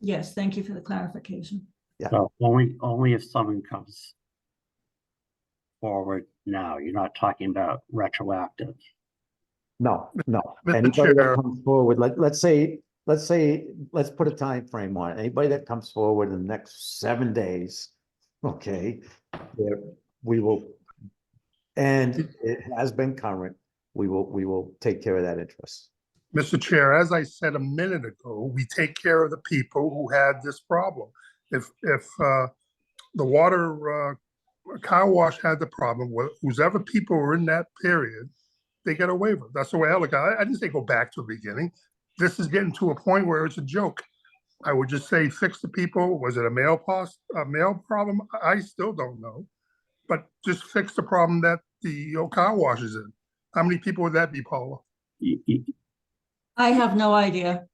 yes, thank you for the clarification. So only if someone comes forward now. You're not talking about retroactive. No. Mr. Anybody that Chair. comes forward, like, let's put a time frame on it. Anybody that comes forward in the next 7 days, okay, we will, and it has been current, we will take care of that interest. Mr. Chair, as I said a minute ago, we take care of the people who had this problem. If the water car wash had the problem, whoever people were in that period, they get a waiver. That's the way I look at it. I didn't say go back to the beginning. This is getting to a point where it's a joke. I would just say fix the people. Was it a mail problem? I still don't know. But just fix the problem that the car wash is in. How many people would that be, Paula? I have no idea.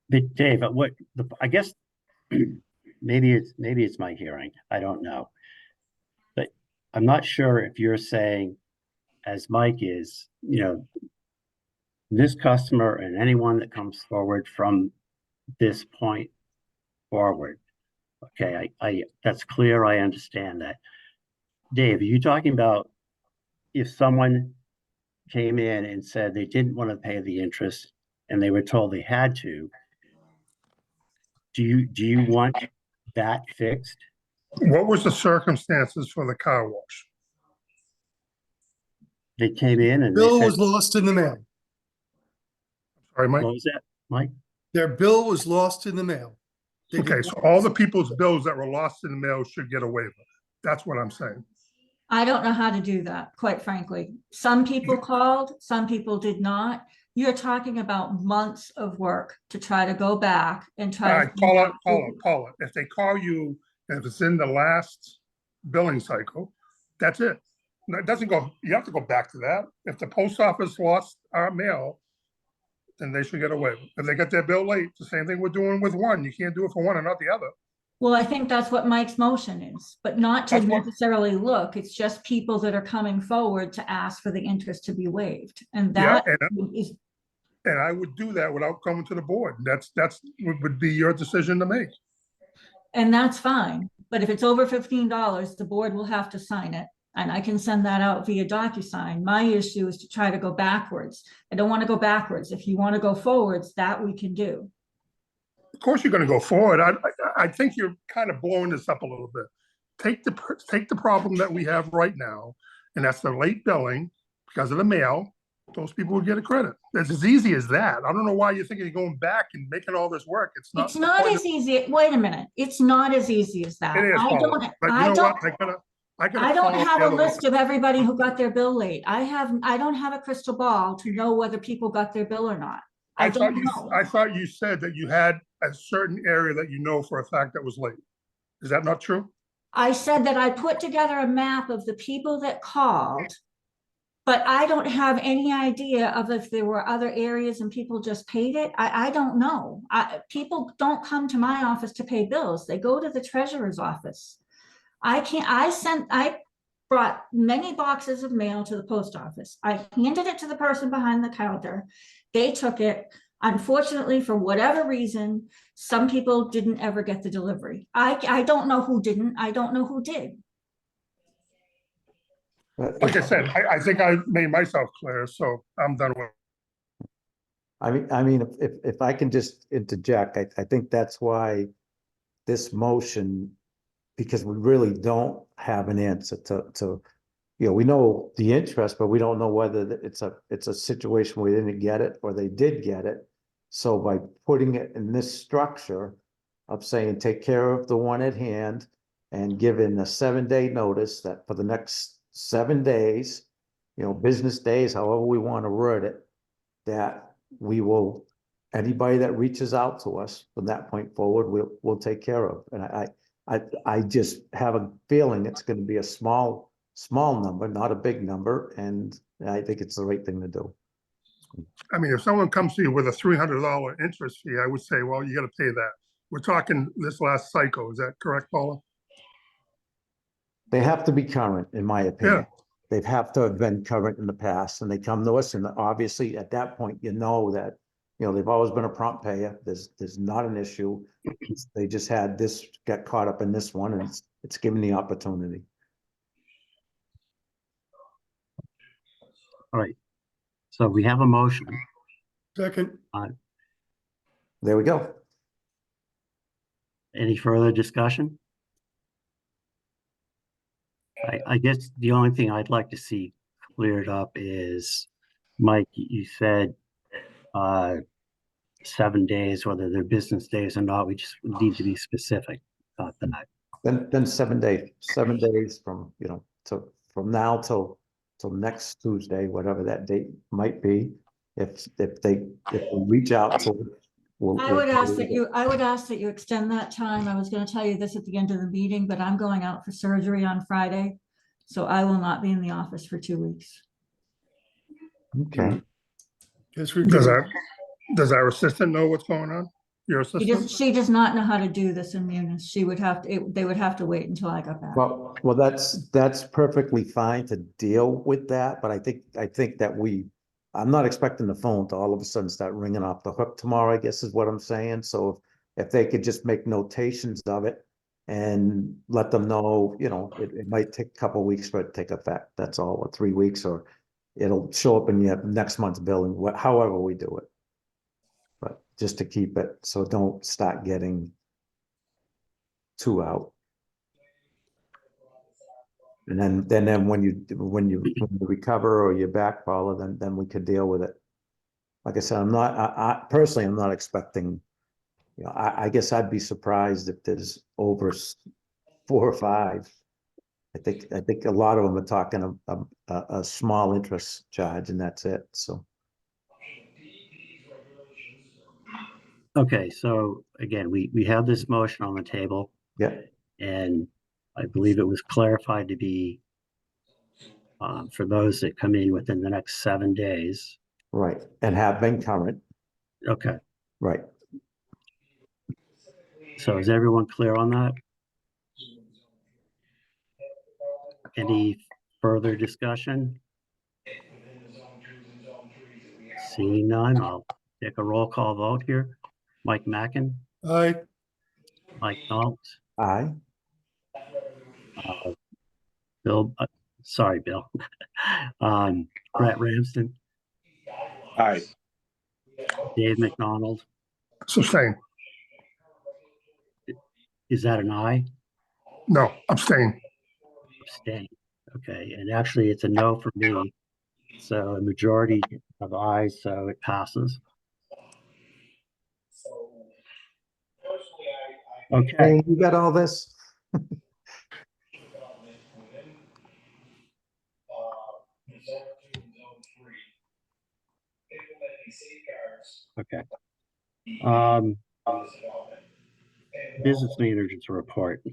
But Dave, I guess maybe it's my hearing. I don't know. But I'm not sure if you're saying, as Mike is, you know, this customer and anyone that comes forward from this point forward. Okay, I that's clear. I understand that. Dave, are you talking about if someone came in and said they didn't want to pay the interest and they were told they had to? Do you want that fixed? What was the circumstances for the car wash? They came in and they Bill said, was lost in the mail. Sorry, Mike. what was that, Mike? Their bill was lost in the mail. They did Okay, so not- all the people's bills that were lost in the mail should get a waiver. That's what I'm saying. I don't know how to do that, quite frankly. Some people called, some people did not. You're talking about months of work to try to go back and All try right, to. call it, call it, call it. If they call you, and if it's in the last billing cycle, that's it. No, it doesn't go, you have to go back to that. If the post office lost our mail, then they should get away. If they get their bill late, the same thing we're doing with one. You can't do it for one and not the other. Well, I think that's what Mike's motion is, but not to That's what- necessarily look. It's just people that are coming forward to ask for the interest to be waived. And Yeah, that and is, And I would do that without coming to the board. That's would be your decision to make. and that's fine. But if it's over $15, the board will have to sign it. And I can send that out via DocuSign. My issue is to try to go backwards. I don't want to go backwards. If you want to go forwards, that we can do. Of course, you're gonna go forward. I think you're kind of blowing this up a little bit. Take the problem that we have right now, and that's the late billing because of the mail. Those people would get a credit. It's as easy as that. I don't know why you're thinking of going back and making all this work. It's not. It's not as easy. Wait a minute. It's not as easy as that. It is, I Paula. don't, But you I know don't, what? I gotta I don't follow have the a other way. list of everybody who got their bill late. I don't have a crystal ball to know whether people got their bill or not. I don't know. I thought you said that you had a certain area that you know for a fact that was late. Is that not true? I said that I put together a map of the people that called, but I don't have any idea of if there were other areas and people just paid it. I don't know. People don't come to my office to pay bills. They go to the treasurer's office. I brought many boxes of mail to the post office. I handed it to the person behind the counter. They took it. Unfortunately, for whatever reason, some people didn't ever get the delivery. I don't know who didn't. I don't know who did. Like I said, I think I made myself clear, so I'm done with. I mean, if I can just interject, I think that's why this motion, because we really don't have an answer to, we know the interest, but we don't know whether it's a situation where they didn't get it or they did get it. So by putting it in this structure of saying, take care of the one at hand and giving a 7-day notice that for the next 7 days, business days, however we want to word it, that we will, anybody that reaches out to us from that point forward, we'll take care of. And I just have a feeling it's going to be a small number, not a big number. And I think it's the right thing to do. I mean, if someone comes to you with a $300 interest fee, I would say, well, you gotta pay that. We're talking this last cycle. Is that correct, Paula? They have to be current, in my opinion. They have to have been current in the past, and they come to us, and obviously at that point, that, they've always been a prompt payer. There's not an issue. They just had this, got caught up in this one, and it's given the opportunity. All right. So we have a motion. Second, There we go. Any further discussion? I guess the only thing I'd like to see cleared up is, Mike, you said 7 days, whether they're business days or not, we just need to be specific about that. Then 7 days from, from now till next Tuesday, whatever that date might be. If they reach out to, I would ask that you extend that time. I was going to tell you this at the end of the meeting, but I'm going out for surgery on Friday. So I will not be in the office for 2 weeks. Okay. guess we Does could, does our assistant know what's going on? Your assistant? She does not know how to do this in Munis. They would have to wait until I got back. Well, that's perfectly fine to deal with that, but I think that I'm not expecting the phone to all of a sudden start ringing off the hook tomorrow, I guess is what I'm saying. So if they could just make notations of it and let them know, it might take a couple of weeks for it to take effect. That's all, or 3 weeks, or it'll show up in your next month's billing, however we do it. But just to keep it, so don't start getting two out. And then when you recover or you're back, Paula, then we could deal with it. Like I said, I personally, I'm not expecting, I guess I'd be surprised if there's over 4 or 5. I think a lot of them are talking a small interest charge and that's it, so. Okay, so again, we have this motion on the table Yeah, and I believe it was clarified to be for those that come in within the next 7 days. right, and have been current, Okay, right. so is everyone clear on that? Any further discussion? Seeing none, I'll take a roll call vote here. Mike Mackin, Aye. Mike Nault, Aye, Bill, sorry, Bill. Brett Ramsden, Aye. Dave McDonald, Sustain. is that an aye? No, abstain. Abstain. Okay, and actually it's a no for me. So a majority of ayes, so it passes. Okay, hey, you got all this? okay. Business managers report.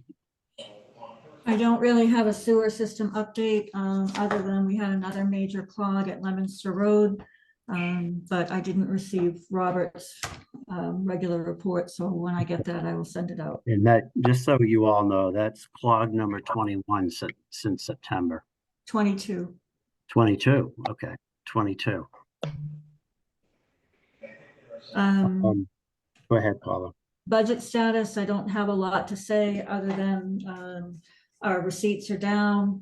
I don't really have a sewer system update, other than we had another major clog at Lemonster Road. But I didn't receive Robert's, regular report, so when I get that, I will send it out. And that, just so you all know, that's clog number 21 since September. 22. 22, okay, 22. Go ahead, Paula. Budget status, I don't have a lot to say other than our receipts are down.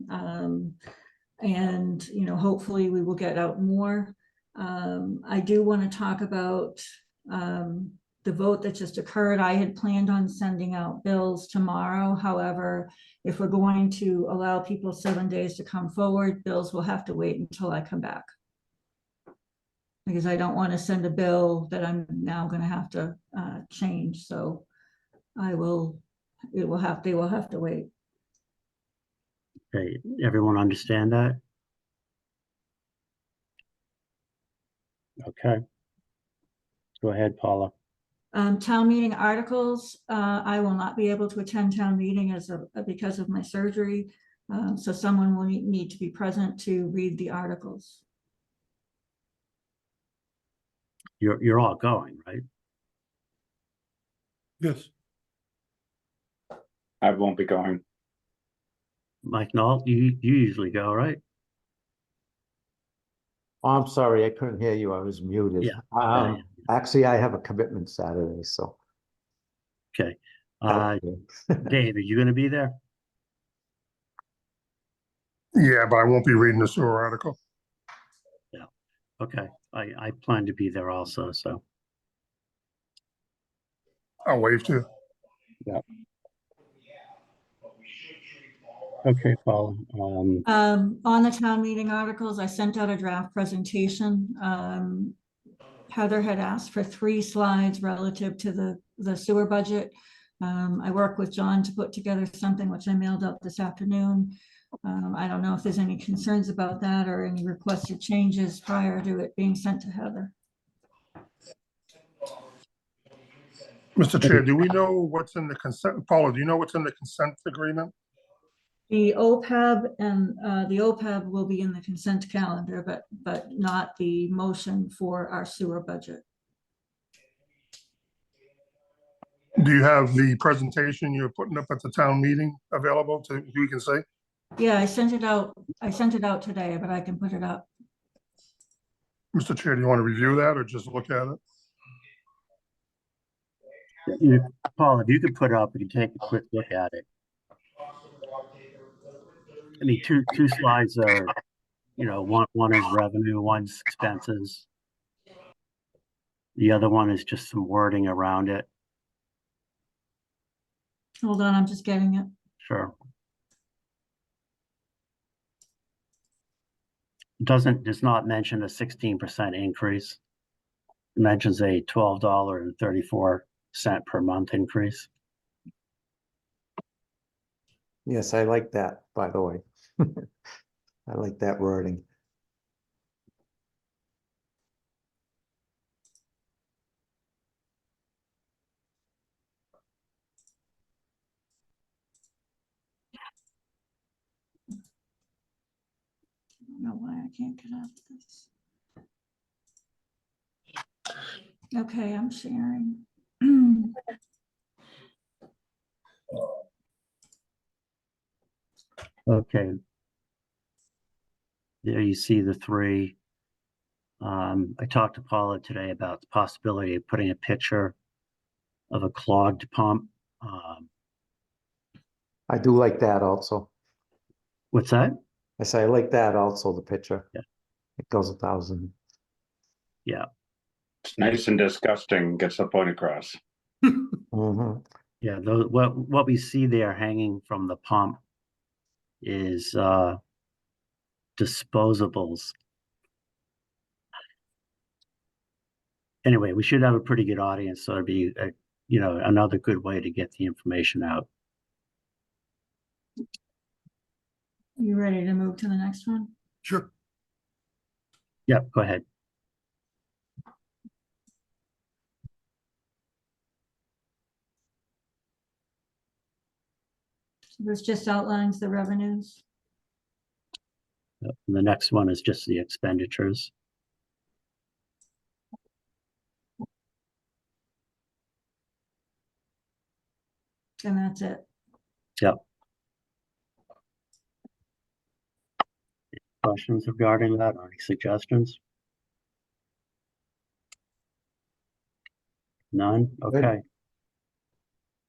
And, hopefully we will get out more. I do want to talk about the vote that just occurred. I had planned on sending out bills tomorrow. However, if we're going to allow people 7 days to come forward, bills will have to wait until I come back. Because I don't want to send a bill that I'm now going to have to change, so they will have to wait. Okay, everyone understand that? Okay. Go ahead, Paula. Town meeting articles, I will not be able to attend town meeting because of my surgery. So someone will need to be present to read the articles. You're all going, right? Yes. I won't be going. Mike Nault, you usually go, right? Oh, I'm sorry, I couldn't hear you, I was muted. Yeah. Actually, I have a commitment Saturday, so. Okay. Dave, are you gonna be there? Yeah, but I won't be reading the sewer article. Okay, I plan to be there also, so. I'll wave to you. Okay, Paula. On the town meeting articles, I sent out a draft presentation. Heather had asked for 3 slides relative to the sewer budget. I worked with John to put together something which I mailed out this afternoon. I don't know if there's any concerns about that or any requested changes prior to it being sent to Heather. Mr. Chair, do we know what's in the consent, Paula, do you know what's in the consent agreement? The OPEB and the OPEB will be in the consent calendar, but not the motion for our sewer budget. Do you have the presentation you're putting up at the town meeting available to, we can see? Yeah, I sent it out. I sent it out today, but I can put it up. Mr. Chair, do you want to review that or just look at it? Paul, if you could put it up, we can take a quick look at it. I mean, two slides are, one is revenue, one's expenses. The other one is just some wording around it. Hold on, I'm just getting it. Sure. Does not mention a 16% increase. It mentions a $12.34 per month increase. Yes, I like that, by the way. I like that wording. I don't know why I can't get out of this. Okay, I'm sharing. Okay. There you see the three. I talked to Paula today about the possibility of putting a picture of a clogged pump. I do like that also. What's that? I say I like that also, the picture. Yeah. It goes 1,000. Yeah, It's nice and disgusting, gets the point across. Mhm. yeah. What we see there hanging from the pump is disposables. Anyway, we should have a pretty good audience, so it'd be another good way to get the information out. You ready to move to the next one? Sure. Yep, go ahead. This just outlines the revenues. Yep, and the next one is just the expenditures. And that's it. Yep. Questions regarding that or any suggestions? None? Good. Okay.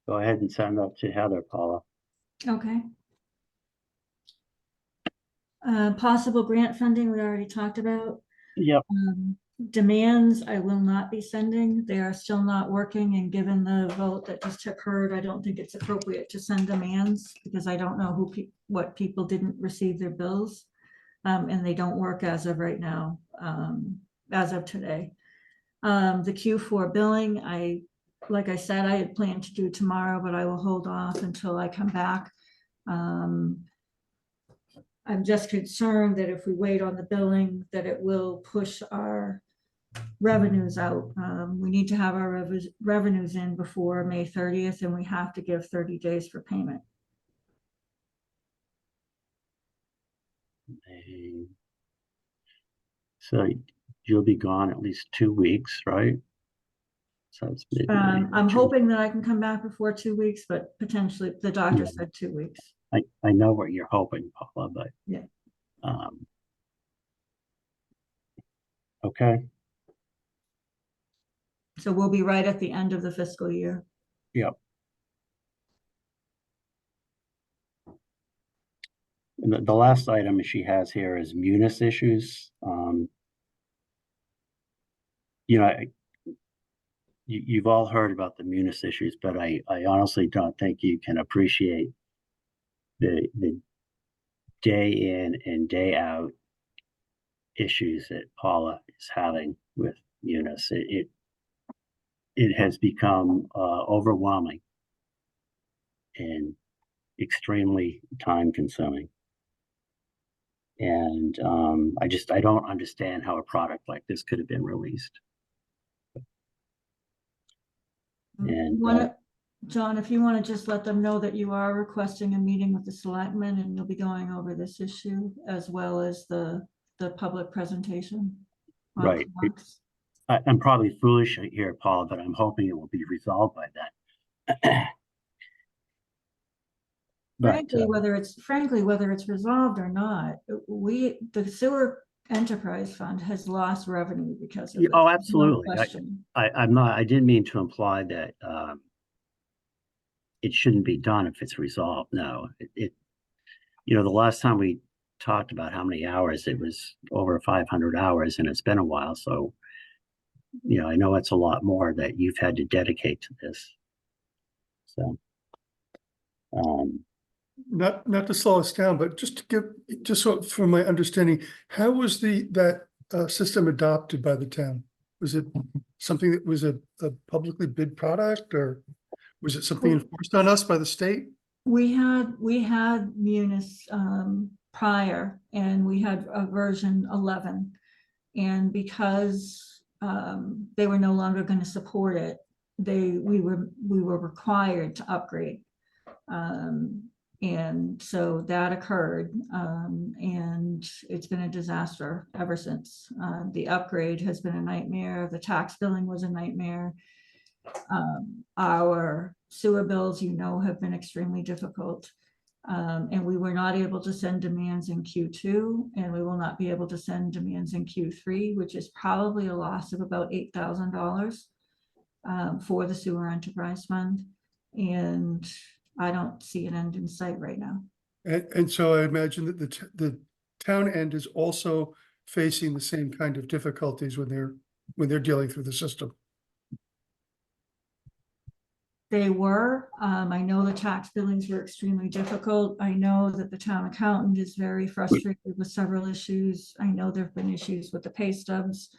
Go ahead and send that to Heather, Paula. Okay. Possible grant funding, we already talked about. Yep. Demands, I will not be sending. They are still not working, and given the vote that just occurred, I don't think it's appropriate to send demands because I don't know what people didn't receive their bills. And they don't work as of right now, as of today. The Q4 billing, like I said, I had planned to do tomorrow, but I will hold off until I come back. I'm just concerned that if we wait on the billing, that it will push our revenues out. We need to have our revenues in before May 30th, and we have to give 30 days for payment. So you'll be gone at least 2 weeks, right? So it's I'm hoping that I can come back before 2 weeks, but potentially the doctor Yeah. said 2 weeks. I know what you're hoping, Paula, but Yeah. Okay. So we'll be right at the end of the fiscal year. Yep. And the last item she has here is munis issues. You've all heard about the munis issues, but I honestly don't think you can appreciate the day in and day out issues that Paula is having with munis. It has become overwhelming and extremely time consuming. And I don't understand how a product like this could have been released. And John, if you want to just let them know that you are requesting a meeting with the selectmen and you'll be going over this issue as well as the public presentation. on Right. clocks. I'm probably foolish here, Paula, but I'm hoping it will be resolved by then. But, Frankly, whether it's resolved or not, the sewer enterprise fund has lost revenue because of this. oh, No absolutely. question. I didn't mean to imply that it shouldn't be done if it's resolved. No, the last time we talked about how many hours, it was over 500 hours, and it's been a while. So, I know it's a lot more that you've had to dedicate to this. So, Not to slow us down, but just so from my understanding, how was that system adopted by the town? Was it something that was a publicly bid product, or was it something enforced on us by the state? We had Munis prior, and we had a version 11. And because they were no longer going to support it, we were required to upgrade. And so that occurred, and it's been a disaster ever since. The upgrade has been a nightmare. The tax billing was a nightmare. Our sewer bills, have been extremely difficult. And we were not able to send demands in Q2, and we will not be able to send demands in Q3, which is probably a loss of about $8,000 for the sewer enterprise fund. And I don't see an end in sight right now. And so I imagine that the town end is also facing the same kind of difficulties when they're dealing through the system. They were, I know the tax billings were extremely difficult. I know that the town accountant is very frustrated with several issues. I know there've been issues with the pay stubs.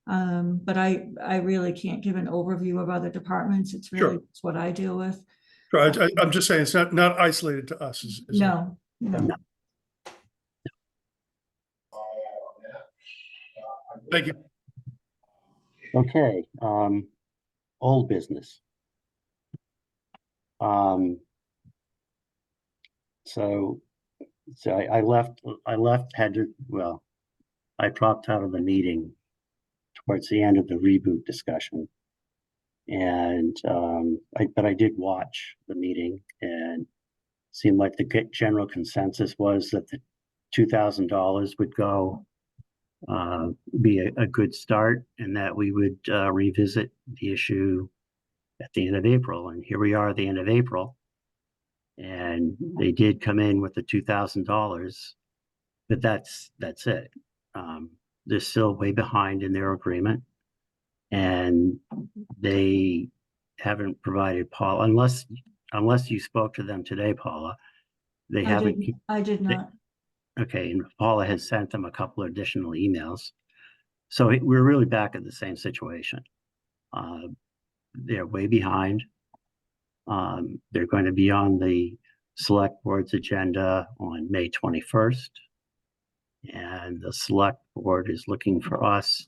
But I really can't give an overview of other departments. It's really Sure. what I deal with. So I'm just saying, it's not isolated to us. No. Thank you. Okay, old business. So I dropped out of the meeting towards the end of the reboot discussion. And, but I did watch the meeting, and seemed like the general consensus was that the $2,000 would go, be a good start, and that we would revisit the issue at the end of April. And here we are at the end of April, and they did come in with the $2,000, but that's it. They're still way behind in their agreement, and they haven't provided Paula, unless you spoke to them today, Paula. They haven't. I did not. Okay, and Paula has sent them a couple of additional emails. So we're really back at the same situation. They're way behind. They're going to be on the select board's agenda on May 21st. And the select board is looking for us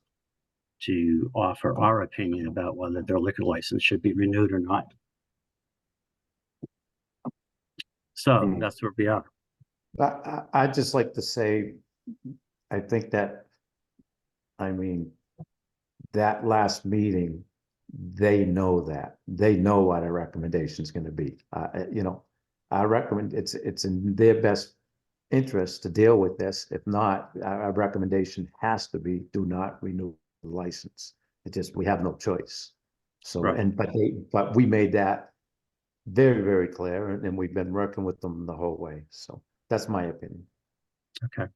to offer our opinion about whether their liquor license should be renewed or not. So that's where we are. I'd just like to say, I think that, that last meeting, they know what our recommendation is going to be. I recommend it's in their best interest to deal with this. If not, our recommendation has to be do not renew the license. We have no choice. So, right. But we made that very, very clear, and we've been working with them the whole way. So that's my opinion. Okay.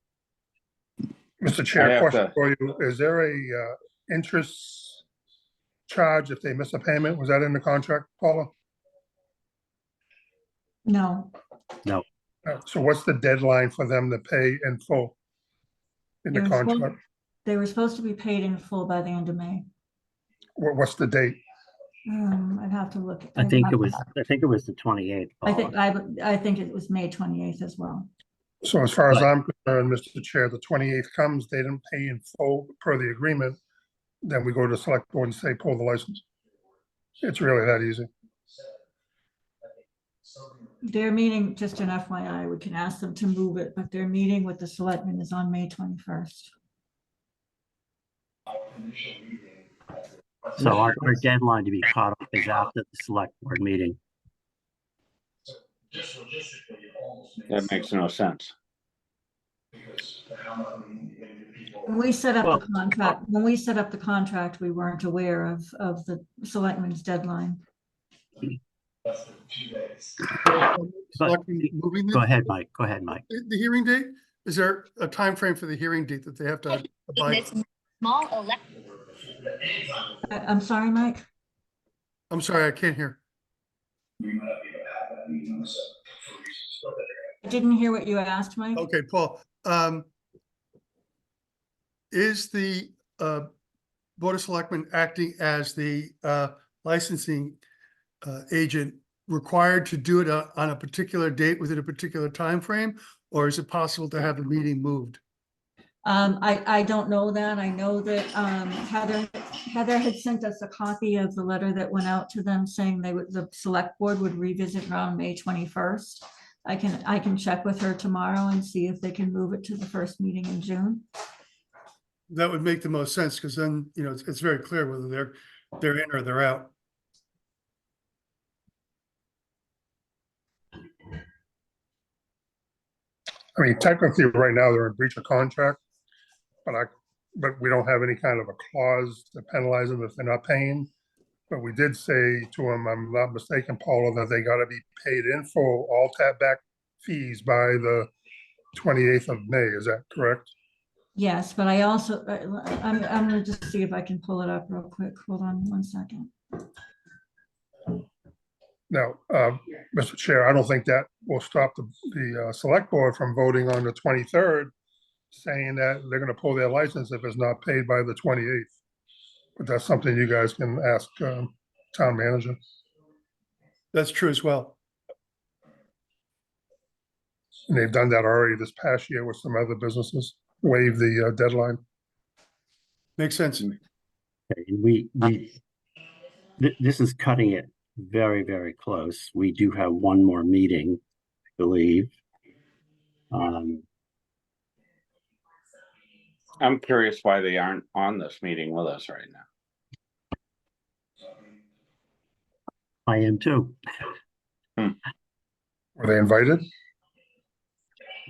Mr. Chair, have question to- for you. Is there a interest charge if they miss a payment? Was that in the contract, Paula? No. So what's the deadline for them to pay in full in the contract? They were supposed to be paid in full by the end of May. What's the date? I'd have to look. I think it was the 28th. I think it was May 28th as well. So as far as I'm concerned, Mr. Chair, the 28th comes, they didn't pay in full per the agreement, then we go to select board and say, pull the license. It's really that easy. Their meeting, just an FYI, we can ask them to move it, but their meeting with the selectmen is on May 21st. So our deadline to be caught up is after the select board meeting. That makes no sense. When we set up the contract, we weren't aware of the selectmen's deadline. Selectmen moving Go the ahead, Mike. the hearing date? Is there a time frame for the hearing date that they have to abide? Small I'm sorry, Mike. I'm sorry, I can't hear. I didn't hear what you asked, Mike. Okay, Paul, is the Board of Selectmen acting as the licensing agent required to do it on a particular date within a particular time frame, or is it possible to have the meeting moved? I don't know that. I know that Heather had sent us a copy of the letter that went out to them saying the select board would revisit around May 21st. I can check with her tomorrow and see if they can move it to the first meeting in June. That would make the most sense, because then, you know, it's very clear whether they're in or they're out. I mean, technically, right now, they're in breach of contract, but we don't have any kind of a clause to penalize them if they're not paying. But we did say to them, I'm not mistaken, Paula, that they gotta be paid in full, all tap back fees by the 28th of May. Is that correct? Yes, but I also, I'm gonna just see if I can pull it up real quick. Hold on one second. Now, Mr. Chair, I don't think that will stop the select board from voting on the 23rd, saying that they're gonna pull their license if it's not paid by the 28th. But that's something you guys can ask town manager. That's true as well. And they've done that already this past year with some other businesses, waive the deadline. Makes sense. Okay, and this is cutting it very, very close. We do have one more meeting, I believe. I'm curious why they aren't on this meeting with us right now. I am too. Were they invited?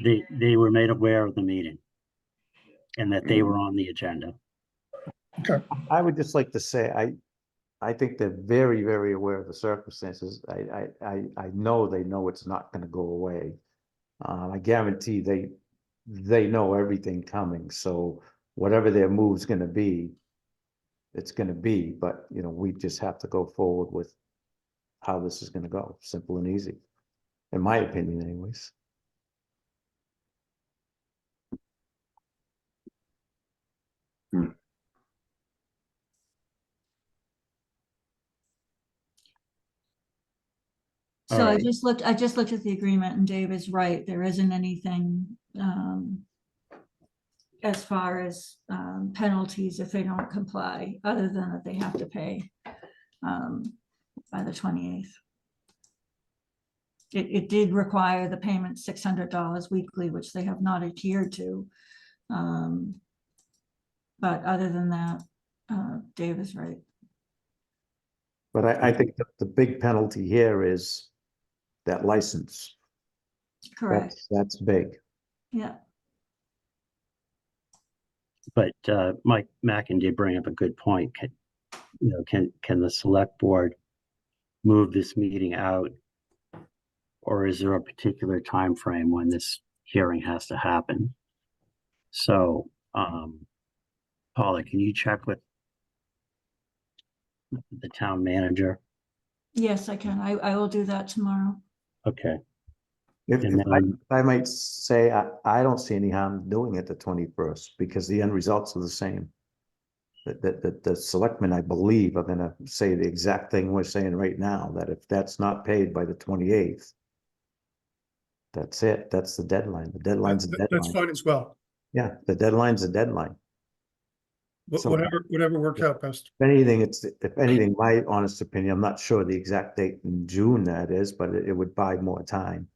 They were made aware of the meeting and that they were on the agenda. I would just like to say, I think they're very, very aware of the circumstances. I know they know it's not gonna go away. I guarantee they know everything coming, so whatever their move's gonna be, it's gonna be, but, you know, we just have to go forward with how this is gonna go, simple and easy, in my opinion anyways. So All I right. just looked at the agreement and Dave is right. There isn't anything as far as penalties if they don't comply, other than that they have to pay by the 28th. It did require the payment $600 weekly, which they have not adhered to. But other than that, Dave is right. But I think that the big penalty here is that license. Correct. That's big. Yeah. But Mike Mackin did bring up a good point. Can the select board move this meeting out? Or is there a particular time frame when this hearing has to happen? So, Paula, can you check with the town manager? Yes, I can. I will do that tomorrow. Okay. If And I might say, I don't see any harm doing it the 21st, because the end results are the same. The selectmen, I believe, are gonna say the exact thing we're saying right now, that if that's not paid by the 28th, that's it, that's the deadline. The deadline's the That's deadline. fine as well. Yeah, the deadline's the deadline. So- Whatever works out best. If anything, my honest opinion, I'm not sure the exact date in June that is, but it would buy more time.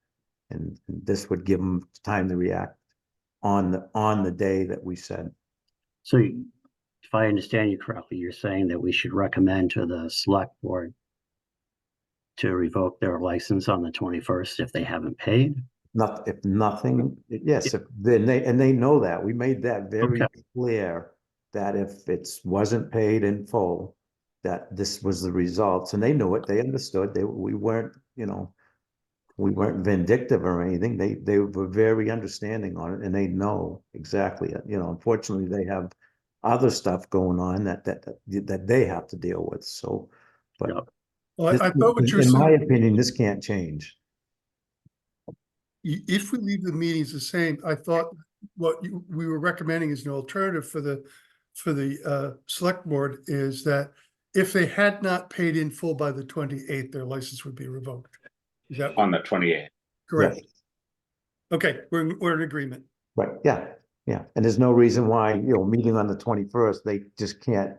And this would give them time to react on the day that we said. so if I understand you correctly, you're saying that we should recommend to the select board to revoke their license on the 21st if they haven't paid? If nothing, yes, they know that. We made that very Okay. clear that if it wasn't paid in full, that this was the results, and they knew it, they understood, we weren't, we weren't vindictive or anything. They were very understanding on it, and they know exactly, unfortunately, they have other stuff going on that they have to deal with, so. But Yep. Well, I thought what you were in my saying, opinion, this can't change. if we leave the meetings the same, I thought what we were recommending as an alternative for the select board is that if they had not paid in full by the 28th, their license would be revoked. Is that On the 28th. correct? Yes. Okay, we're in agreement. Right, yeah, yeah, and there's no reason why, meeting on the 21st, they just can't,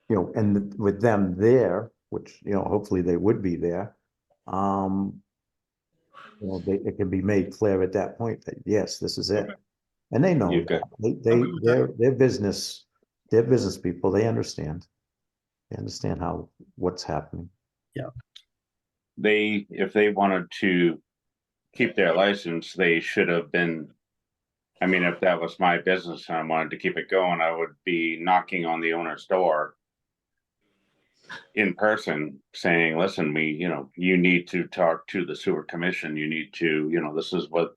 and with them there, which, hopefully they would be there. It can be made clear at that point that, yes, this is it. And they know, You've got- they're business people, they understand. They understand what's happening. If they wanted to keep their license, they should have been. I mean, if that was my business and I wanted to keep it going, I would be knocking on the owner's door in person saying, listen, you need to talk to the sewer commission. You need to, this is what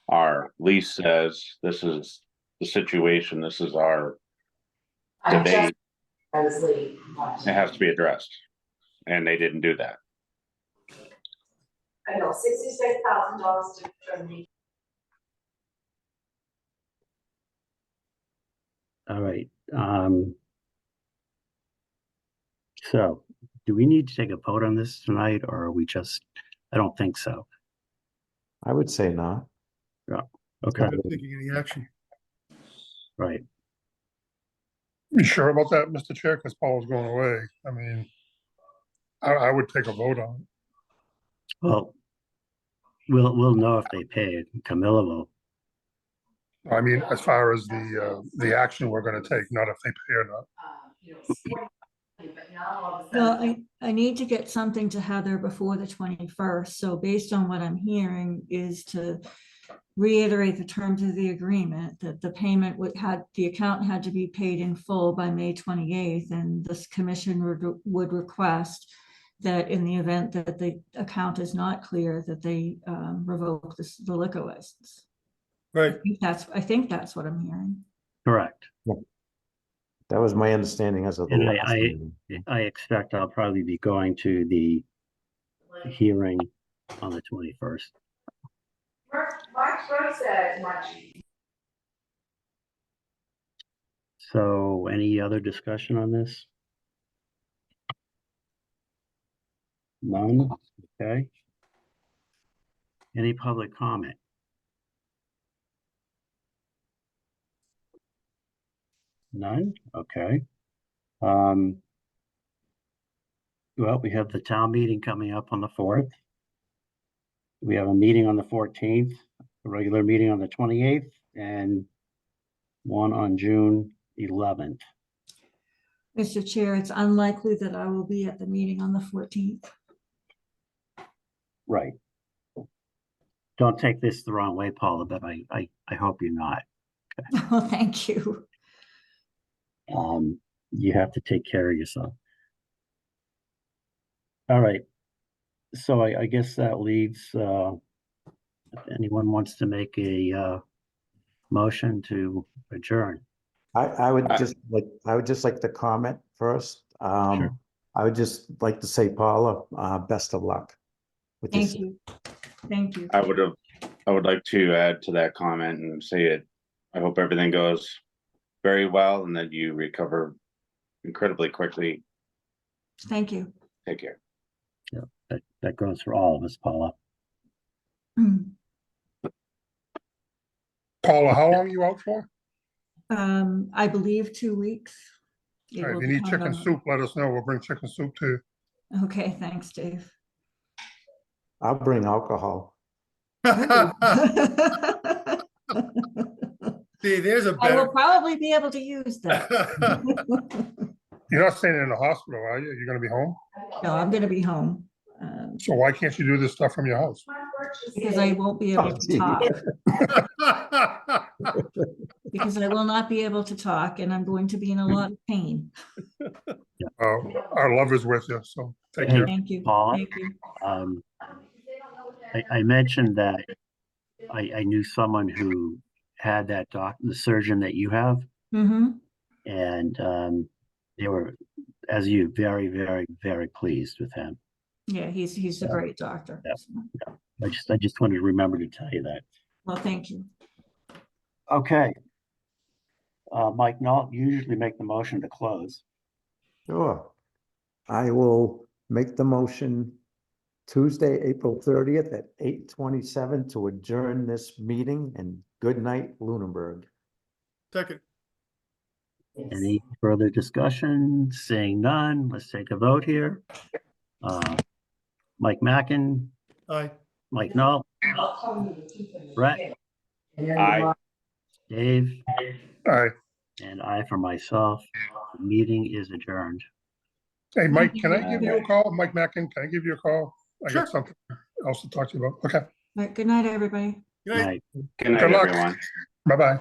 our lease says. This is the situation. This is our debate. It has to be addressed. And they didn't do that. I know, $66,000 to terminate. All right, so do we need to take a vote on this tonight, or are we just, I don't think so. I would say not. Okay, I'm not taking any action. right. You sure about that, Mr. Chair? Because Paul's going away. I mean, I would take a vote on it. Well, we'll know if they paid. Camilla will. I mean, as far as the action we're gonna take, not if they pay or not. But now all of a Well, sudden, I need to get something to Heather before the 21st. So based on what I'm hearing is to reiterate the terms of the agreement, that the payment the account had to be paid in full by May 28th. And this commission would request that in the event that the account is not clear, that they revoke the liquor license. Right. I think that's what I'm hearing. Correct. That was my understanding as of the And last meeting. I expect I'll probably be going to the hearing on the 21st. March 1st says March. So any other discussion on this? None, okay. Any public comment? None, okay. Well, we have the town meeting coming up on the 4th. We have a meeting on the 14th, a regular meeting on the 28th, and one on June 11th. Mr. Chair, it's unlikely that I will be at the meeting on the 14th. Right. Don't take this the wrong way, Paula, but I hope you're not. Oh, thank you. You have to take care of yourself. All right. So I guess that leaves, if anyone wants to make a motion to adjourn. I would just like to comment first. Sure. I would just like to say, Paula, best of luck. with Thank this. you. Thank you. I would like to add to that comment and say it. I hope everything goes very well and that you recover incredibly quickly. Thank you. Take care. That goes for all of us, Paula. Paula, how long are you out for? I believe 2 weeks. It All right, will if you need depend chicken on- soup, let us know. We'll bring chicken soup too. Okay, thanks, Dave. I'll bring alcohol. See, there's a I will better. probably be able to use that. You're not staying in the hospital, are you? You're gonna be home? No, I'm gonna be home. So why can't you do this stuff from your house? Because I won't be able Oh, to gee. talk, because I will not be able to talk and I'm going to be in a lot of pain. Our love is with you, so take Hey. care. Thank you. Paula? Thank you. I mentioned that I knew someone who had that the surgeon that you have, Mm-hmm. and they were, as you, very, very, very pleased with him. Yeah, he's a great doctor. Yeah. I just wanted to remember to tell you that. Well, thank you. Okay. Mike, no, you usually make the motion to close. Sure. I will make the motion Tuesday, April 30th at 8:27 to adjourn this meeting, and good night, Lunenburg. Second, Any further discussion? Seeing none, let's take a vote here. Mike Mackin, aye. Mike Knoll, Brett, Aye. Dave, Aye. and I for myself. The meeting is adjourned. Hey, Mike, you. can I give you a call? Mike Mackin, can I give you a call? I Sure. got something else to talk to you about. Okay, All right, good night, everybody. Good night. Night. Good night, Good luck. everyone. bye-bye.